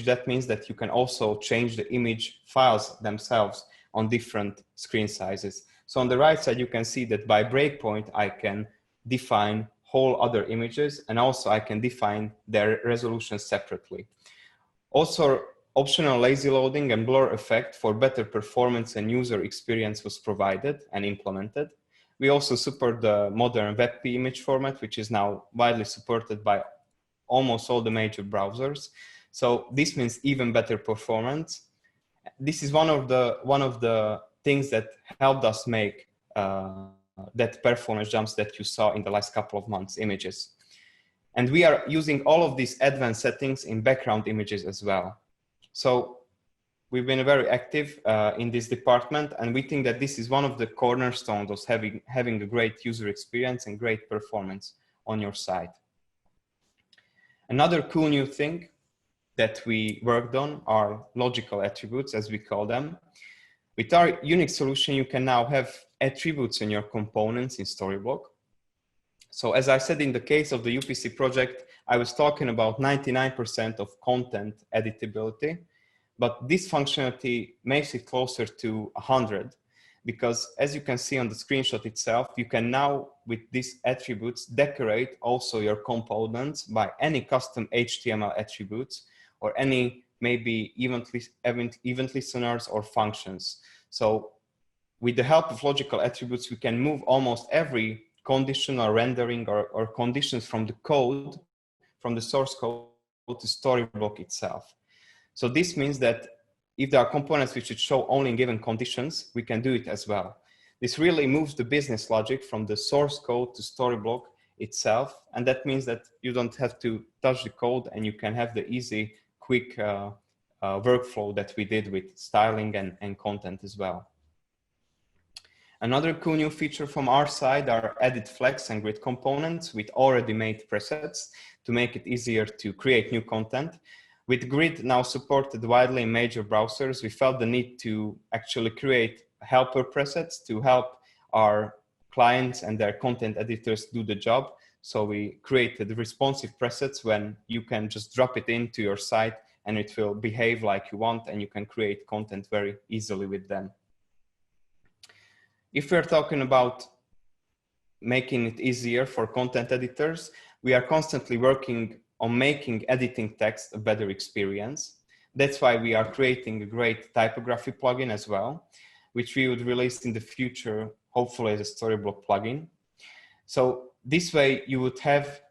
That means that you can also change the image files themselves on different screen sizes. So on the right side, you can see that by breakpoint, I can define whole other images, and also I can define their resolution separately. Also, optional lazy loading and blur effect for better performance and user experience was provided and implemented. We also support the modern WebP image format, which is now widely supported by almost all the major browsers. So this means even better performance. This is one of the things that helped us make that performance jumps that you saw in the last couple of months images. And we are using all of these advanced settings in background images as well. So we've been very active in this department, and we think that this is one of the cornerstones of having a great user experience and great performance on your site. Another cool new thing that we worked on are logical attributes, as we call them. With our unique solution, you can now have attributes in your components in Storyblok. So as I said, in the case of the UPC project, I was talking about 99% of content editability, but this functionality makes it closer to 100, because as you can see on the screenshot itself, you can now, with these attributes, decorate also your components by any custom HTML attributes or any maybe event listeners or functions. So with the help of logical attributes, we can move almost every conditional rendering or conditions from the code, from the source code to Storyblok itself. So this means that if there are components which should show only in given conditions, we can do it as well. This really moves the business logic from the source code to Storyblok itself. And that means that you don't have to touch the code, and you can have the easy, quick workflow that we did with styling and content as well. Another cool new feature from our side are edit flex and grid components with already made presets to make it easier to create new content. With grid now supported widely in major browsers, we felt the need to actually create helper presets to help our clients and their content editors do the job. So we created responsive presets when you can just drop it into your site and it will behave like you want, and you can create content very easily with them. If we're talking about making it easier for content editors, we are constantly working on making editing text a better experience. That's why we are creating a great typography plugin as well, which we would release in the future, hopefully as a Storyblok plugin. So this way you would have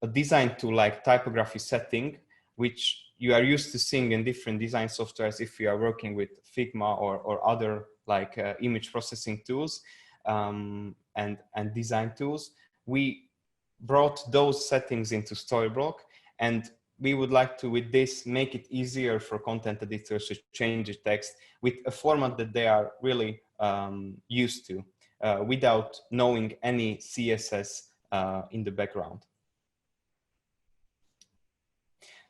a design tool like typography setting, which you are used to seeing in different design softwares if you are working with Figma or other like image processing tools and design tools. We brought those settings into Storyblok, and we would like to, with this, make it easier for content editors to change the text with a format that they are really used to without knowing any CSS in the background.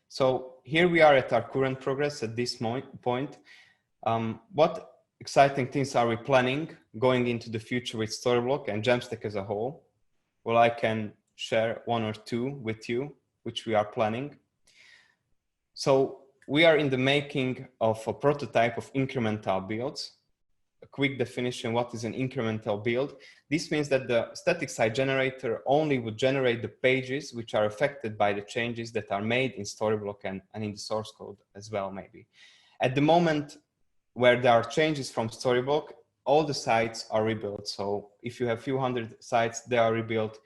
So here we are at our current progress at this point. What exciting things are we planning going into the future with Storyblok and Jamstack as a whole? Well, I can share one or two with you, which we are planning. So we are in the making of a prototype of incremental builds. A quick definition, what is an incremental build? This means that the static site generator only would generate the pages which are affected by the changes that are made in Storyblok and in the source code as well, maybe. At the moment where there are changes from Storyblok, all the sites are rebuilt. So if you have few hundred sites, they are rebuilt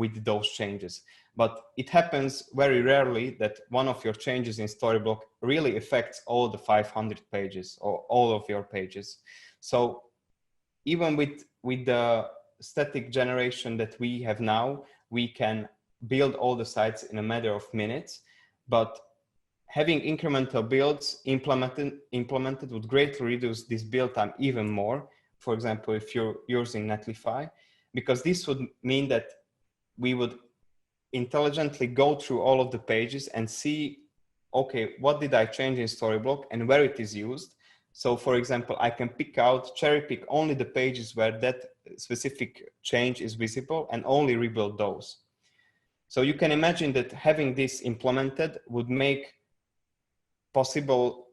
with those changes. But it happens very rarely that one of your changes in Storyblok really affects all the 500 pages or all of your pages. So even with the static generation that we have now, we can build all the sites in a matter of minutes, but having incremental builds implemented would greatly reduce this build time even more. For example, if you're using Netlify, because this would mean that we would intelligently go through all of the pages and see, okay, what did I change in Storyblok and where it is used. So for example, I can cherry pick only the pages where that specific change is visible and only rebuild those. So you can imagine that having this implemented would make possible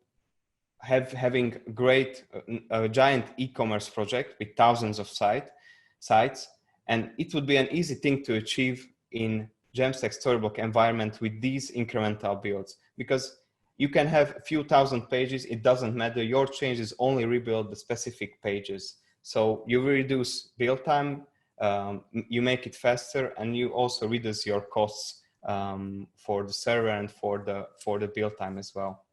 having great, giant e-commerce project with thousands of sites. And it would be an easy thing to achieve in Jamstack Storyblok environment with these incremental builds, because you can have a few thousand pages. It doesn't matter. Your changes only rebuild the specific pages. So you reduce build time, you make it faster, and you also reduce your costs for the server and for the build time as well.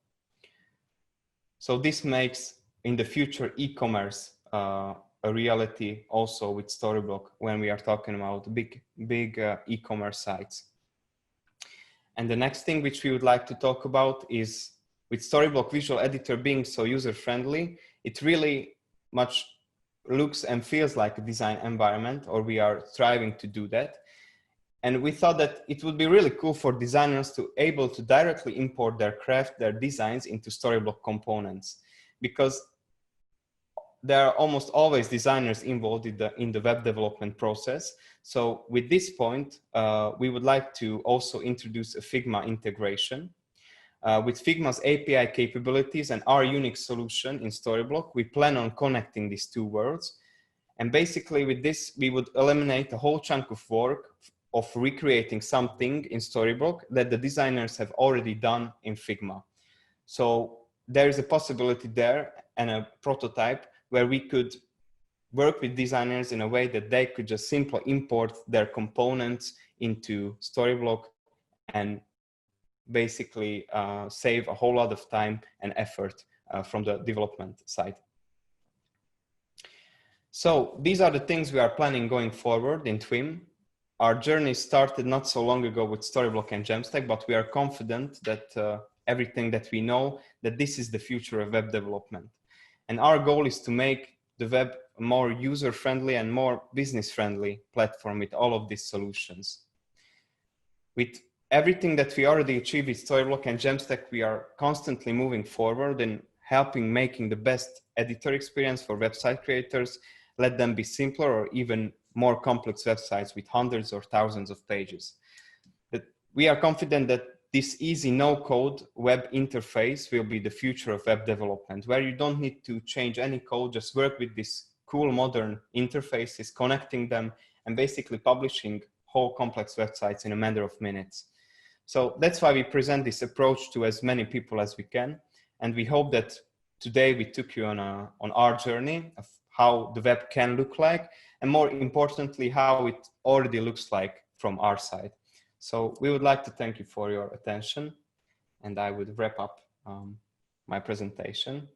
So this makes in the future e-commerce a reality also with Storyblok when we are talking about big e-commerce sites. And the next thing which we would like to talk about is, with Storyblok Visual Editor being so user-friendly, it really much looks and feels like a design environment, or we are striving to do that. And we thought that it would be really cool for designers to able to directly import their craft, their designs into Storyblok components, because there are almost always designers involved in the web development process. So with this point, we would like to also introduce a Figma integration. With Figma's API capabilities and our unique solution in Storyblok, we plan on connecting these two worlds. And basically with this, we would eliminate a whole chunk of work of recreating something in Storyblok that the designers have already done in Figma. So there is a possibility there and a prototype where we could work with designers in a way that they could just simply import their components into Storyblok and basically save a whole lot of time and effort from the development side. So these are the things we are planning going forward in twim. Our journey started not so long ago with Storyblok and Jamstack, but we are confident that everything that we know, that this is the future of web development. And our goal is to make the web a more user-friendly and more business-friendly platform with all of these solutions. With everything that we already achieved with Storyblok and Jamstack, we are constantly moving forward and helping making the best editor experience for website creators, let them be simpler or even more complex websites with hundreds or thousands of pages. But we are confident that this easy no-code web interface will be the future of web development, where you don't need to change any code, just work with these cool modern interfaces, connecting them and basically publishing whole complex websites in a matter of minutes. So that's why we present this approach to as many people as we can. And we hope that today we took you on our journey of how the web can look like, and more importantly, how it already looks like from our side. So we would like to thank you for your attention, and I would wrap up my presentation.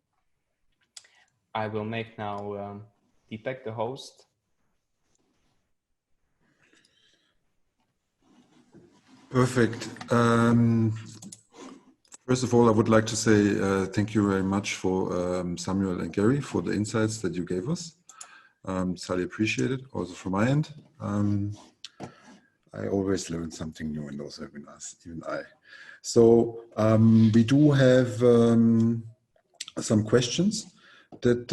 I will make now Deepak the host. Perfect. First of all, I would like to say thank you very much for Samuel and Gary for the insights that you gave us. It's highly appreciated, also from my end. I always learn something new in those webinars, even I. So we do have some questions that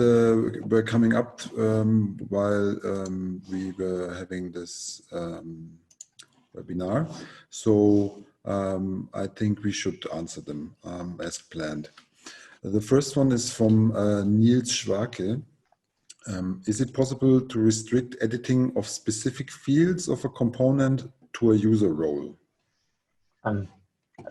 were coming up while we were having this webinar. So I think we should answer them as planned. The first one is from Niels Schwake. Is it possible to restrict editing of specific fields of a component to a user role?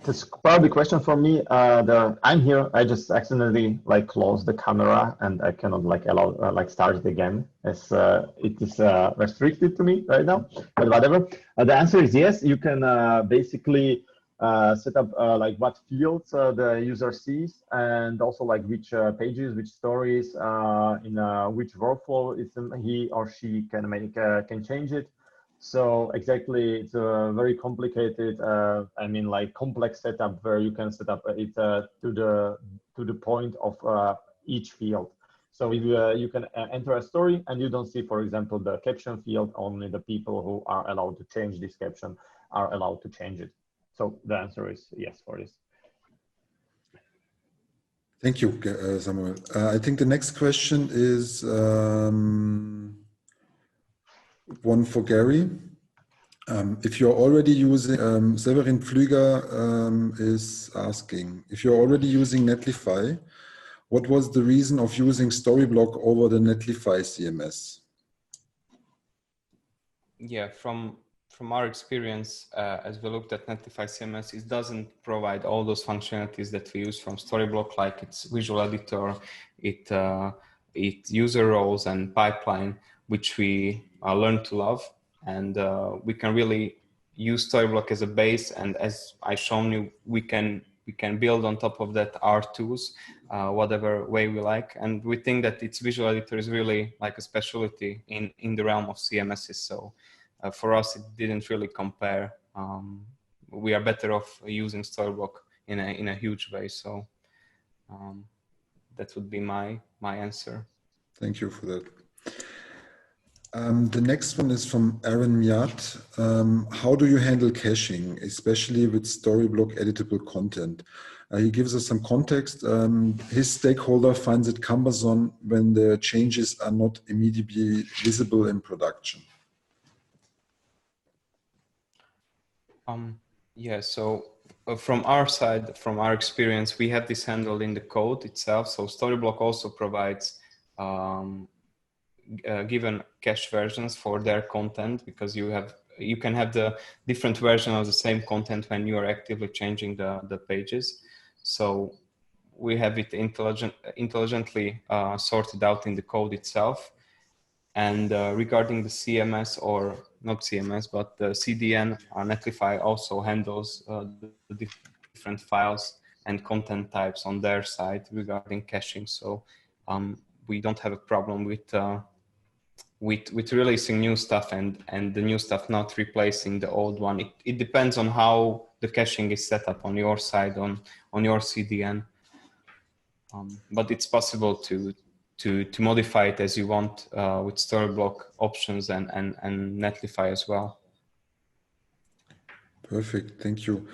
This is probably a question for me. I'm here. I just accidentally like closed the camera and I cannot like allow like start it again. As it is restricted to me right now. But whatever. The answer is yes. You can basically set up like what fields the user sees, and also like which pages, which stories, in which workflow he or she can make can change it. So exactly, it's a very complicated, I mean, like complex setup where you can set up it to the point of each field. So if you can enter a story and you don't see, for example, the caption field, only the people who are allowed to change this caption are allowed to change it. So the answer is yes for this. Thank you, Samuel. I think the next question is one for Gary. If you're already using, Severin Pflüger is asking, if you're already using Netlify, what was the reason of using Storyblok over the Netlify CMS? Yeah, from our experience, as we looked at Netlify CMS, it doesn't provide all those functionalities that we use from Storyblok, like its visual editor, it user roles and pipeline, which we learned to love. And we can really use Storyblok as a base. And as I shown you, we can build on top of that our tools, whatever way we like. And we think that its visual editor is really like a specialty in the realm of CMSs. So for us, it didn't really compare. We are better off using Storyblok in a huge way. So that would be my answer. Thank you for that. The next one is from Aaron Miat. How do you handle caching, especially with Storyblok editable content? He gives us some context. His stakeholder finds it cumbersome when the changes are not immediately visible in production. Yeah, so from our side, from our experience, we have this handled in the code itself. So Storyblok also provides given cache versions for their content, because you can have the different version of the same content when you are actively changing the pages. So we have it intelligently sorted out in the code itself. And regarding the CMS, or not CMS, but the CDN, Netlify also handles the different files and content types on their side regarding caching. So we don't have a problem with releasing new stuff and the new stuff not replacing the old one. It depends on how the caching is set up on your side, on your CDN. But it's possible to modify it as you want with Storyblok options and Netlify as well. Perfect, thank you.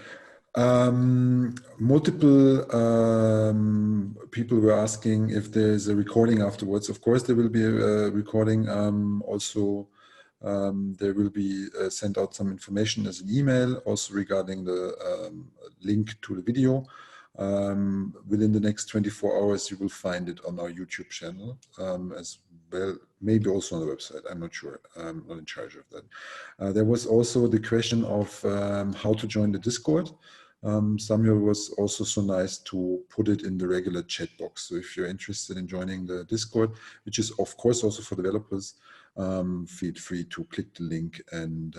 Multiple people were asking if there's a recording afterwards. Of course, there will be a recording. Also, there will be sent out some information as an email, also regarding the link to the video. Within the next 24 hours, you will find it on our YouTube channel as well, maybe also on the website. I'm not sure. I'm not in charge of that. There was also the question of how to join the Discord. Samuel was also so nice to put it in the regular chat box. So if you're interested in joining the Discord, which is of course also for developers, feel free to click the link and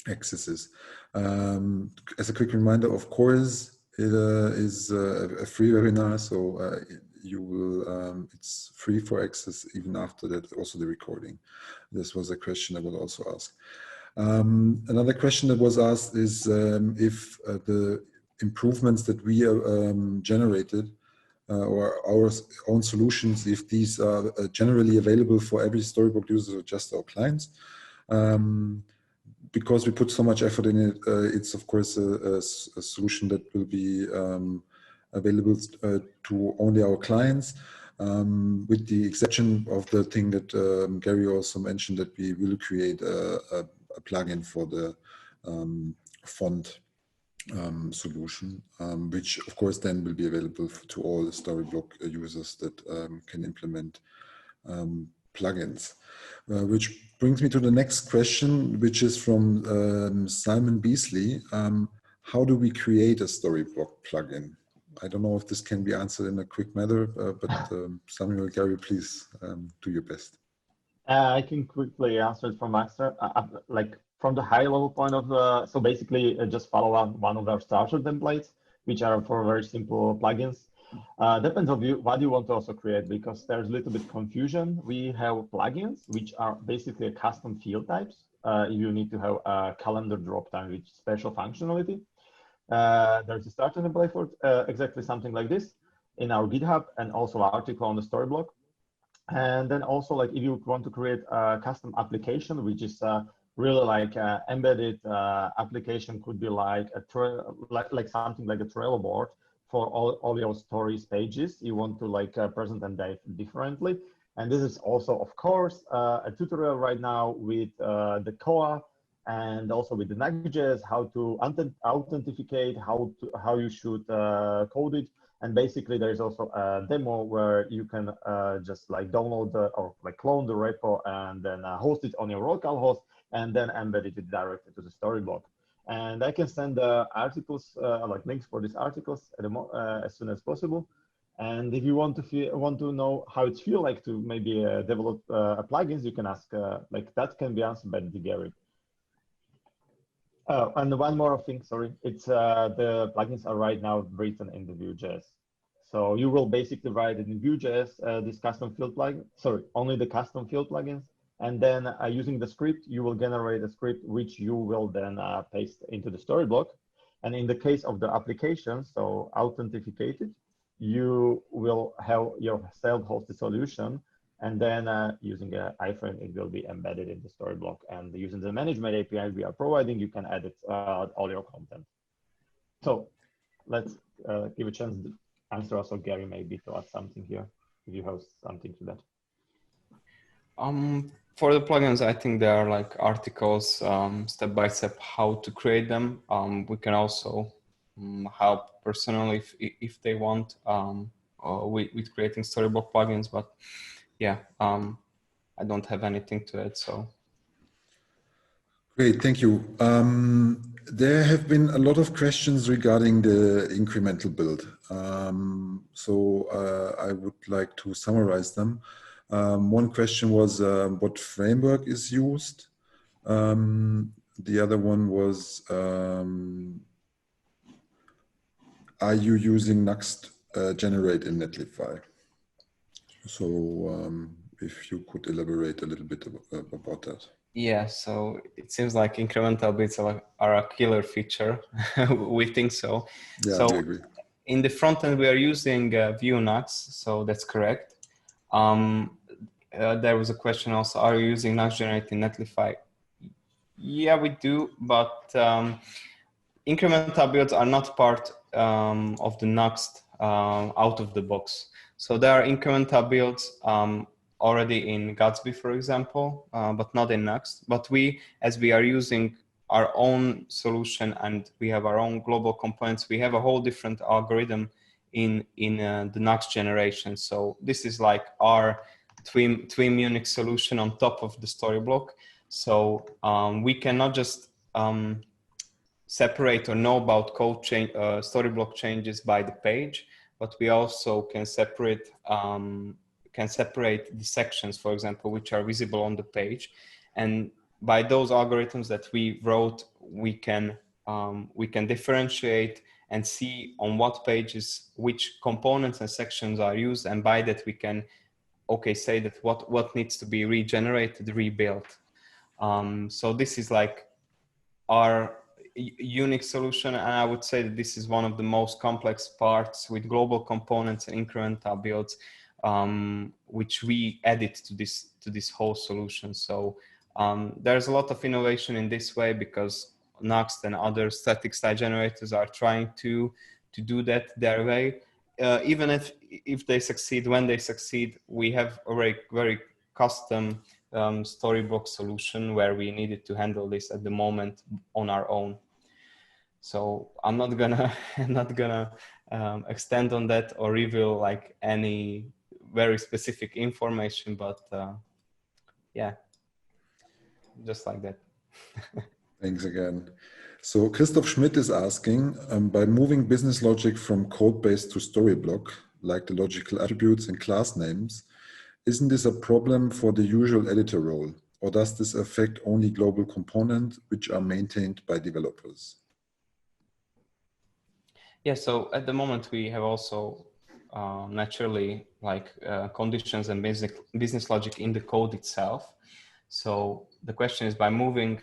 access this. As a quick reminder, of course, it is a free webinar, so you will it's free for access even after that, also the recording. This was a question I will also ask. Another question that was asked is if the improvements that we generated or our own solutions, if these are generally available for every Storyblok user or just our clients. Because we put so much effort in it, it's of course a solution that will be available to only our clients, with the exception of the thing that Gary also mentioned, that we will create a plugin for the font solution, which of course then will be available to all the Storyblok users that can implement plugins. Which brings me to the next question, which is from Simon Beasley. how do we create a Storyblok plugin? I don't know if this can be answered in a quick manner, but Samuel, Gary, please do your best. I can quickly answer it from Master. Like from the high level point of, so basically just follow up one of our starter templates, which are for very simple plugins. Depends on you what you want to also create, because there's a little bit confusion. We have plugins which are basically custom field types. If you need to have a calendar drop time with special functionality, there's a starter template for exactly something like this in our GitHub, and also article on the Storyblok. And then also, like, if you want to create a custom application, which is really like embedded application, could be like like something like a Trello board for all your stories pages you want to like present them differently. And this is also, of course, a tutorial right now with the Koa and also with the Next.js, how to authenticate, how you should code it. And basically, there is also a demo where you can just like download or like clone the repo and then host it on your local host and then embed it directly to the Storyblok. And I can send articles, like links for these articles as soon as possible. And if you want to know how it feels like to maybe develop plugins, you can ask. Like that can be answered by Gary. And one more thing, sorry, it's the plugins are right now written in the Vue.js. So you will basically write it in Vue.js, this custom field plugin, sorry, only the custom field plugins. And then using the script, you will generate a script which you will then paste into the Storyblok. And in the case of the application, so authenticated, you will have your self-hosted solution. And then using an iframe, it will be embedded in the Storyblok. And using the management API we are providing, you can edit all your content. So let's give a chance to answer also Gary, maybe to add something here, if you have something to that. For the plugins, I think there are like articles step by step how to create them. We can also help personally if they want with creating Storyblok plugins, but yeah, I don't have anything to add. So great, thank you. There have been a lot of questions regarding the incremental build. So I would like to summarize them. One question was what framework is used. The other one was, are you using Next generate in Netlify? So if you could elaborate a little bit about that. Yeah, so it seems like incremental builds are a killer feature. We think so. Yeah, so we agree. In the front end, we are using Vue Next, so that's correct. There was a question also, are you using Next generate in Netlify? Yeah, we do, but incremental builds are not part of the Next out of the box. So there are incremental builds already in Gatsby, for example, but not in Next. But as we are using our own solution and we have our own global components, we have a whole different algorithm in the Next generation. So this is like our twim Unix solution on top of the Storyblok. So we cannot just separate or know about code change, Storyblok changes by the page, but we also can separate the sections, for example, which are visible on the page. And by those algorithms that we wrote, we can differentiate and see on what pages which components and sections are used, and by that we can say that what needs to be regenerated, rebuilt. So this is like our Unix solution, and I would say that this is one of the most complex parts with global components and incremental builds, which we added to this whole solution. So there's a lot of innovation in this way because Next and other static site generators are trying to do that their way. Even if they succeed, when they succeed, we have a very custom Storyblok solution where we needed to handle this at the moment on our own. So I'm not gonna extend on that or reveal like any very specific information, but yeah, just like that. Thanks again. So Christoph Schmidt is asking, by moving business logic from code base to Storyblok, like the logical attributes and class names, isn't this a problem for the usual editor role? Or does this affect only global components which are maintained by developers? Yeah, so at the moment we have also naturally like conditions and business logic in the code itself. So the question is, by moving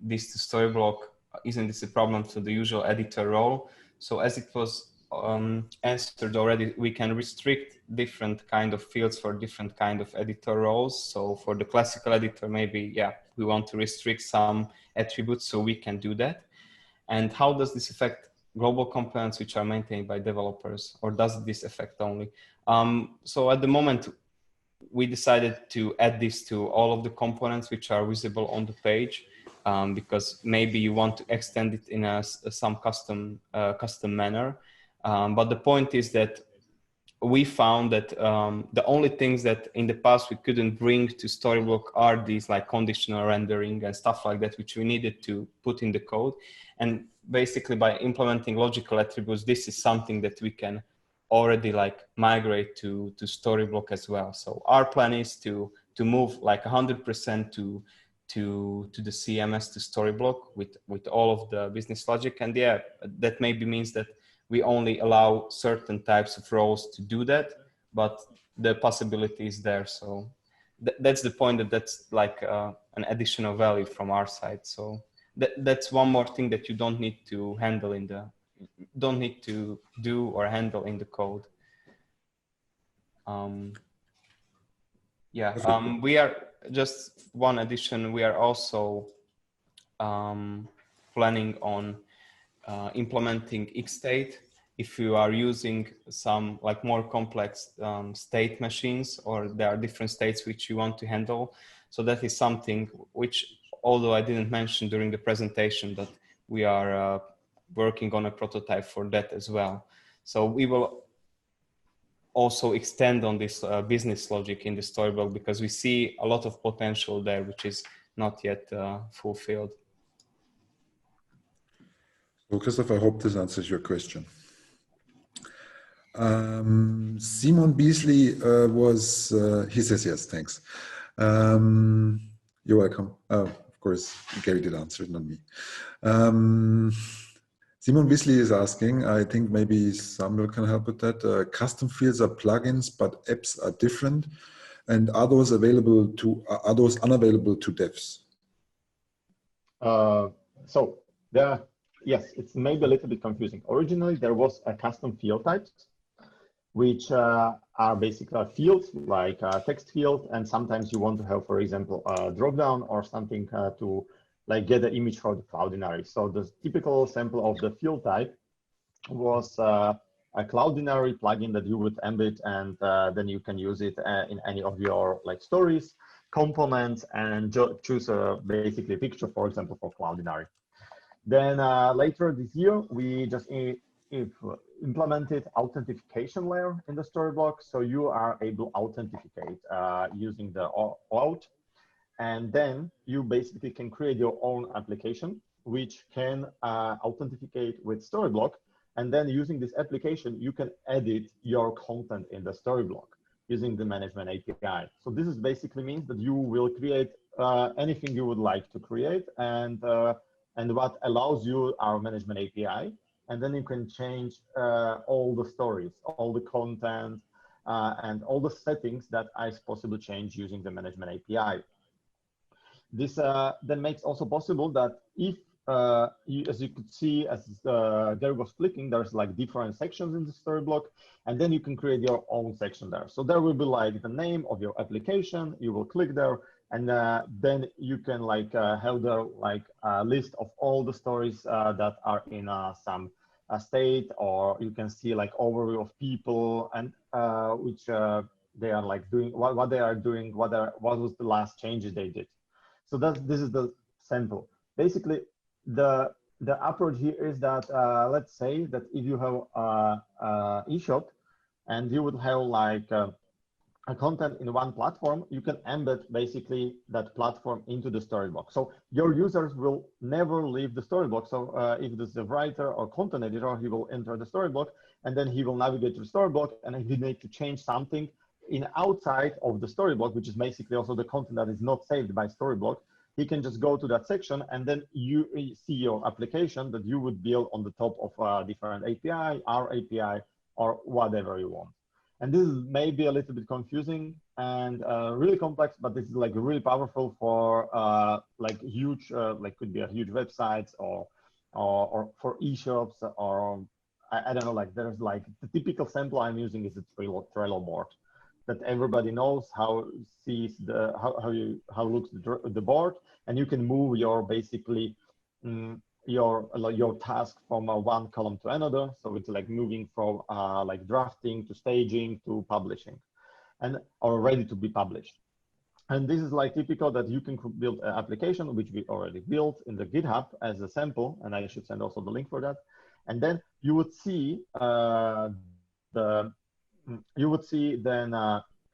this to Storyblok, isn't this a problem to the usual editor role? So as it was answered already, we can restrict different kind of fields for different kind of editor roles. So for the classical editor, maybe, yeah, we want to restrict some attributes, so we can do that. And how does this affect global components which are maintained by developers, or does this affect only? So at the moment, we decided to add this to all of the components which are visible on the page, because maybe you want to extend it in some custom manner. But the point is that we found that the only things that in the past we couldn't bring to Storyblok are these like conditional rendering and stuff like that, which we needed to put in the code. And basically by implementing logical attributes, this is something that we can already like migrate to Storyblok as well. So our plan is to move like 100% to the CMS, to Storyblok with all of the business logic. And yeah, that maybe means that we only allow certain types of roles to do that, but the possibility is there. So that's the point, that's like an additional value from our side. So that's one more thing that you don't need to handle don't need to do or handle in the code. We are just one addition. We are also planning on implementing Xstate if you are using some like more complex state machines, or there are different states which you want to handle. So that is something which, although I didn't mention during the presentation, that we are working on a prototype for that as well. So we will also extend on this business logic in the Storyblok, because we see a lot of potential there, which is not yet fulfilled. So Christoph, I hope this answers your question. Simon Beasley he says yes, thanks. You're welcome. Of course, Gary did answer it, not me. Simon Beasley is asking, I think maybe Samuel can help with that. Custom fields are plugins, but apps are different. And are those unavailable to devs? So yes, it's maybe a little bit confusing. Originally, there was a custom field types, which are basically fields like a text field, and sometimes you want to have, for example, a dropdown or something to like get the image for the Cloudinary. So the typical sample of the field type was a Cloudinary plugin that you would embed, and then you can use it in any of your like stories, components, and choose basically a picture, for example, for Cloudinary. Then later this year, we just implemented authentication layer in the Storyblok, so you are able to authenticate using the OAuth, and then you basically can create your own application which can authenticate with Storyblok, and then using this application you can edit your content in the Storyblok using the management API. So this is basically means that you will create anything you would like to create, and what allows you our management API. And then you can change all the stories, all the content, and all the settings that is possible to change using the management API. This then makes also possible that if, as you could see, as Gary was clicking, there's like different sections in the Storyblok, and then you can create your own section there. So there will be like the name of your application, you will click there, and then you can like have the like list of all the stories that are in some state, or you can see like overview of people and which they are like doing, what they are doing, what was the last changes they did. So this is the sample. Basically, the approach here is that let's say that if you have eShop and you would have like a content in one platform, you can embed basically that platform into the Storyblok. So your users will never leave the Storyblok. So if there's a writer or content editor, he will enter the Storyblok, and then he will navigate to the Storyblok, and if he needs to change something in outside of the Storyblok, which is basically also the content that is not saved by Storyblok, he can just go to that section, and then you see your application that you would build on the top of a different API, our API, or whatever you want. And this is maybe a little bit confusing and really complex, but this is like really powerful for like huge, like could be a huge websites or for e-shops, or I don't know, like there's like the typical sample I'm using is a Trello board that everybody knows how sees the how looks the board, and you can move your basically your task from one column to another. So it's like moving from like drafting to staging to publishing, and or ready to be published. And this is like typical that you can build an application, which we already built in the GitHub as a sample, and I should send also the link for that. And then you would see then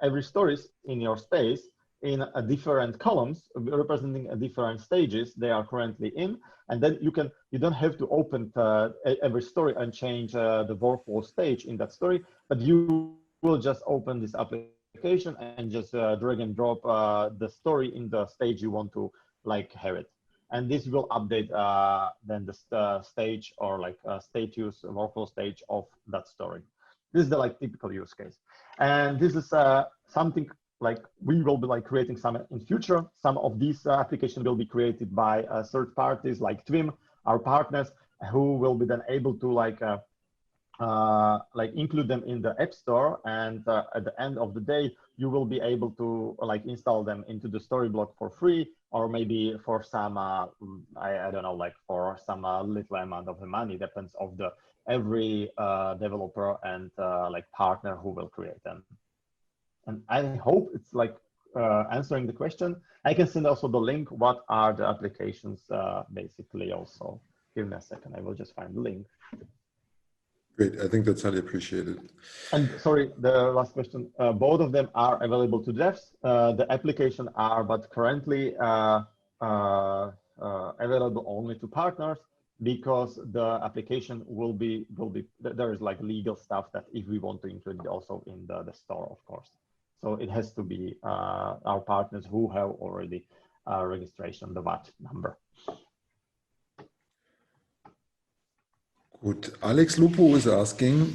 every stories in your space in a different columns representing a different stages they are currently in, and then you don't have to open every story and change the workflow stage in that story, but you will just open this application and just drag and drop the story in the stage you want to like have it, and this will update then the stage or like status workflow stage of that story. This is the like typical use case, and this is something like we will be like creating some in future. Some of these applications will be created by third parties like Twim, our partners, who will be then able to like include them in the App Store, and at the end of the day, you will be able to like install them into the Storyblok for free, or maybe for some I don't know, like for some little amount of the money, depends of the every developer and like partner who will create them. And I hope it's like answering the question. I can send also the link. What are the applications basically also? Give me a second. I will just find the link. Great. I think that's highly appreciated. And sorry, the last question. Both of them are available to devs. The application are, but currently available only to partners, because the application will be there is like legal stuff that if we want to include it also in the store, of course. So it has to be our partners who have already registration, the VAT number. Good. Alex Lupo is asking,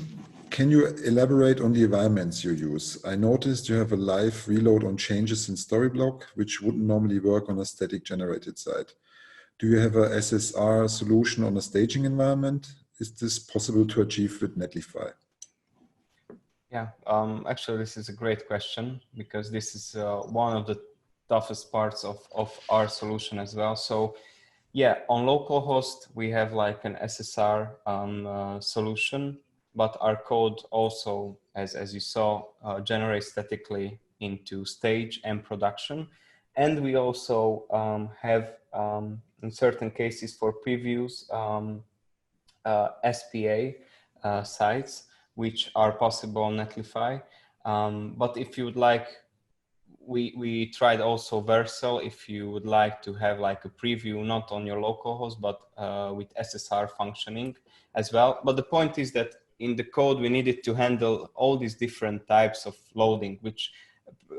can you elaborate on the environments you use? I noticed you have a live reload on changes in Storyblok, which wouldn't normally work on a static generated site. Do you have a SSR solution on a staging environment? Is this possible to achieve with Netlify? Yeah, actually, this is a great question, because this is one of the toughest parts of our solution as well. So yeah, on localhost, we have like an SSR solution, but our code also, as you saw, generates statically into stage and production. And we also have, in certain cases for previews, SPA sites, which are possible on Netlify. But if you would like, we tried also Vercel, if you would like to have like a preview, not on your local host, but with SSR functioning as well. But the point is that in the code, we needed to handle all these different types of loading, which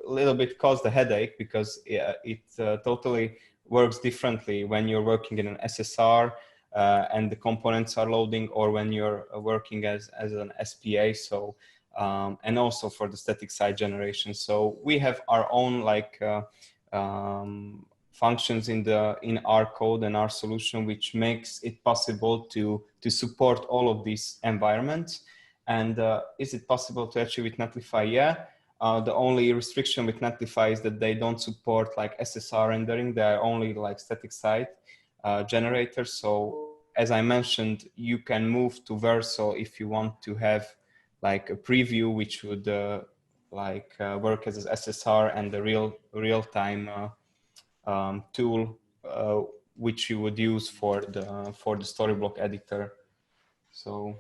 a little bit caused a headache, because it totally works differently when you're working in an SSR and the components are loading, or when you're working as an SPA. So and also for the static site generation. So we have our own like functions in our code and our solution, which makes it possible to support all of these environments. And is it possible to achieve with Netlify? Yeah. The only restriction with Netlify is that they don't support like SSR rendering. They are only like static site generators. So as I mentioned, you can move to Vercel if you want to have like a preview, which would work as an SSR, and the real-time tool which you would use for the Storyblok editor. So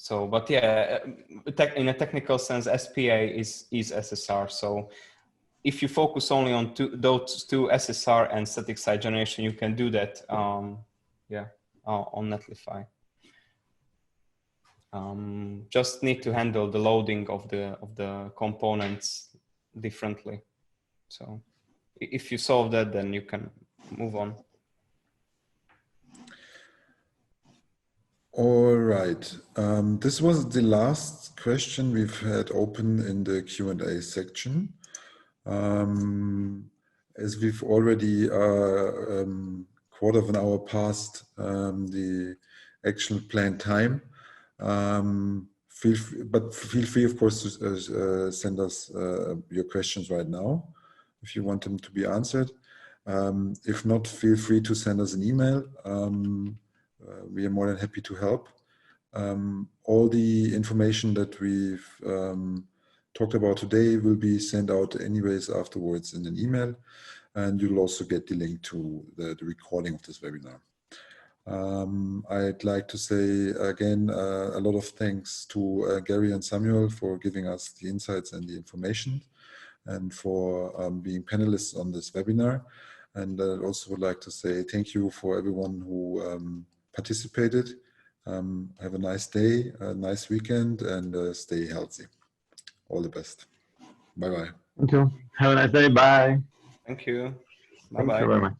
So, but yeah, in a technical sense, SPA is SSR. So if you focus only on those two, SSR and static site generation, you can do that, yeah, on Netlify. Just need to handle the loading of the components differently. So if you solve that, then you can move on. All right. This was the last question we've had open in the Q&A section. As we've already quarter of an hour past the actual planned time, feel free, of course, to send us your questions right now if you want them to be answered. If not, feel free to send us an email. We are more than happy to help. All the information that we've talked about today will be sent out anyways afterwards in an email, and you'll also get the link to the recording of this webinar. I'd like to say again a lot of thanks to Gary and Samuel for giving us the insights and the information, and for being panelists on this webinar. And I also would like to say thank you for everyone who participated. Have a nice day, a nice weekend, and stay healthy. All the best. Bye-bye. Thank you. Have a nice day. Bye. Thank you. Bye-bye. Thank you very much.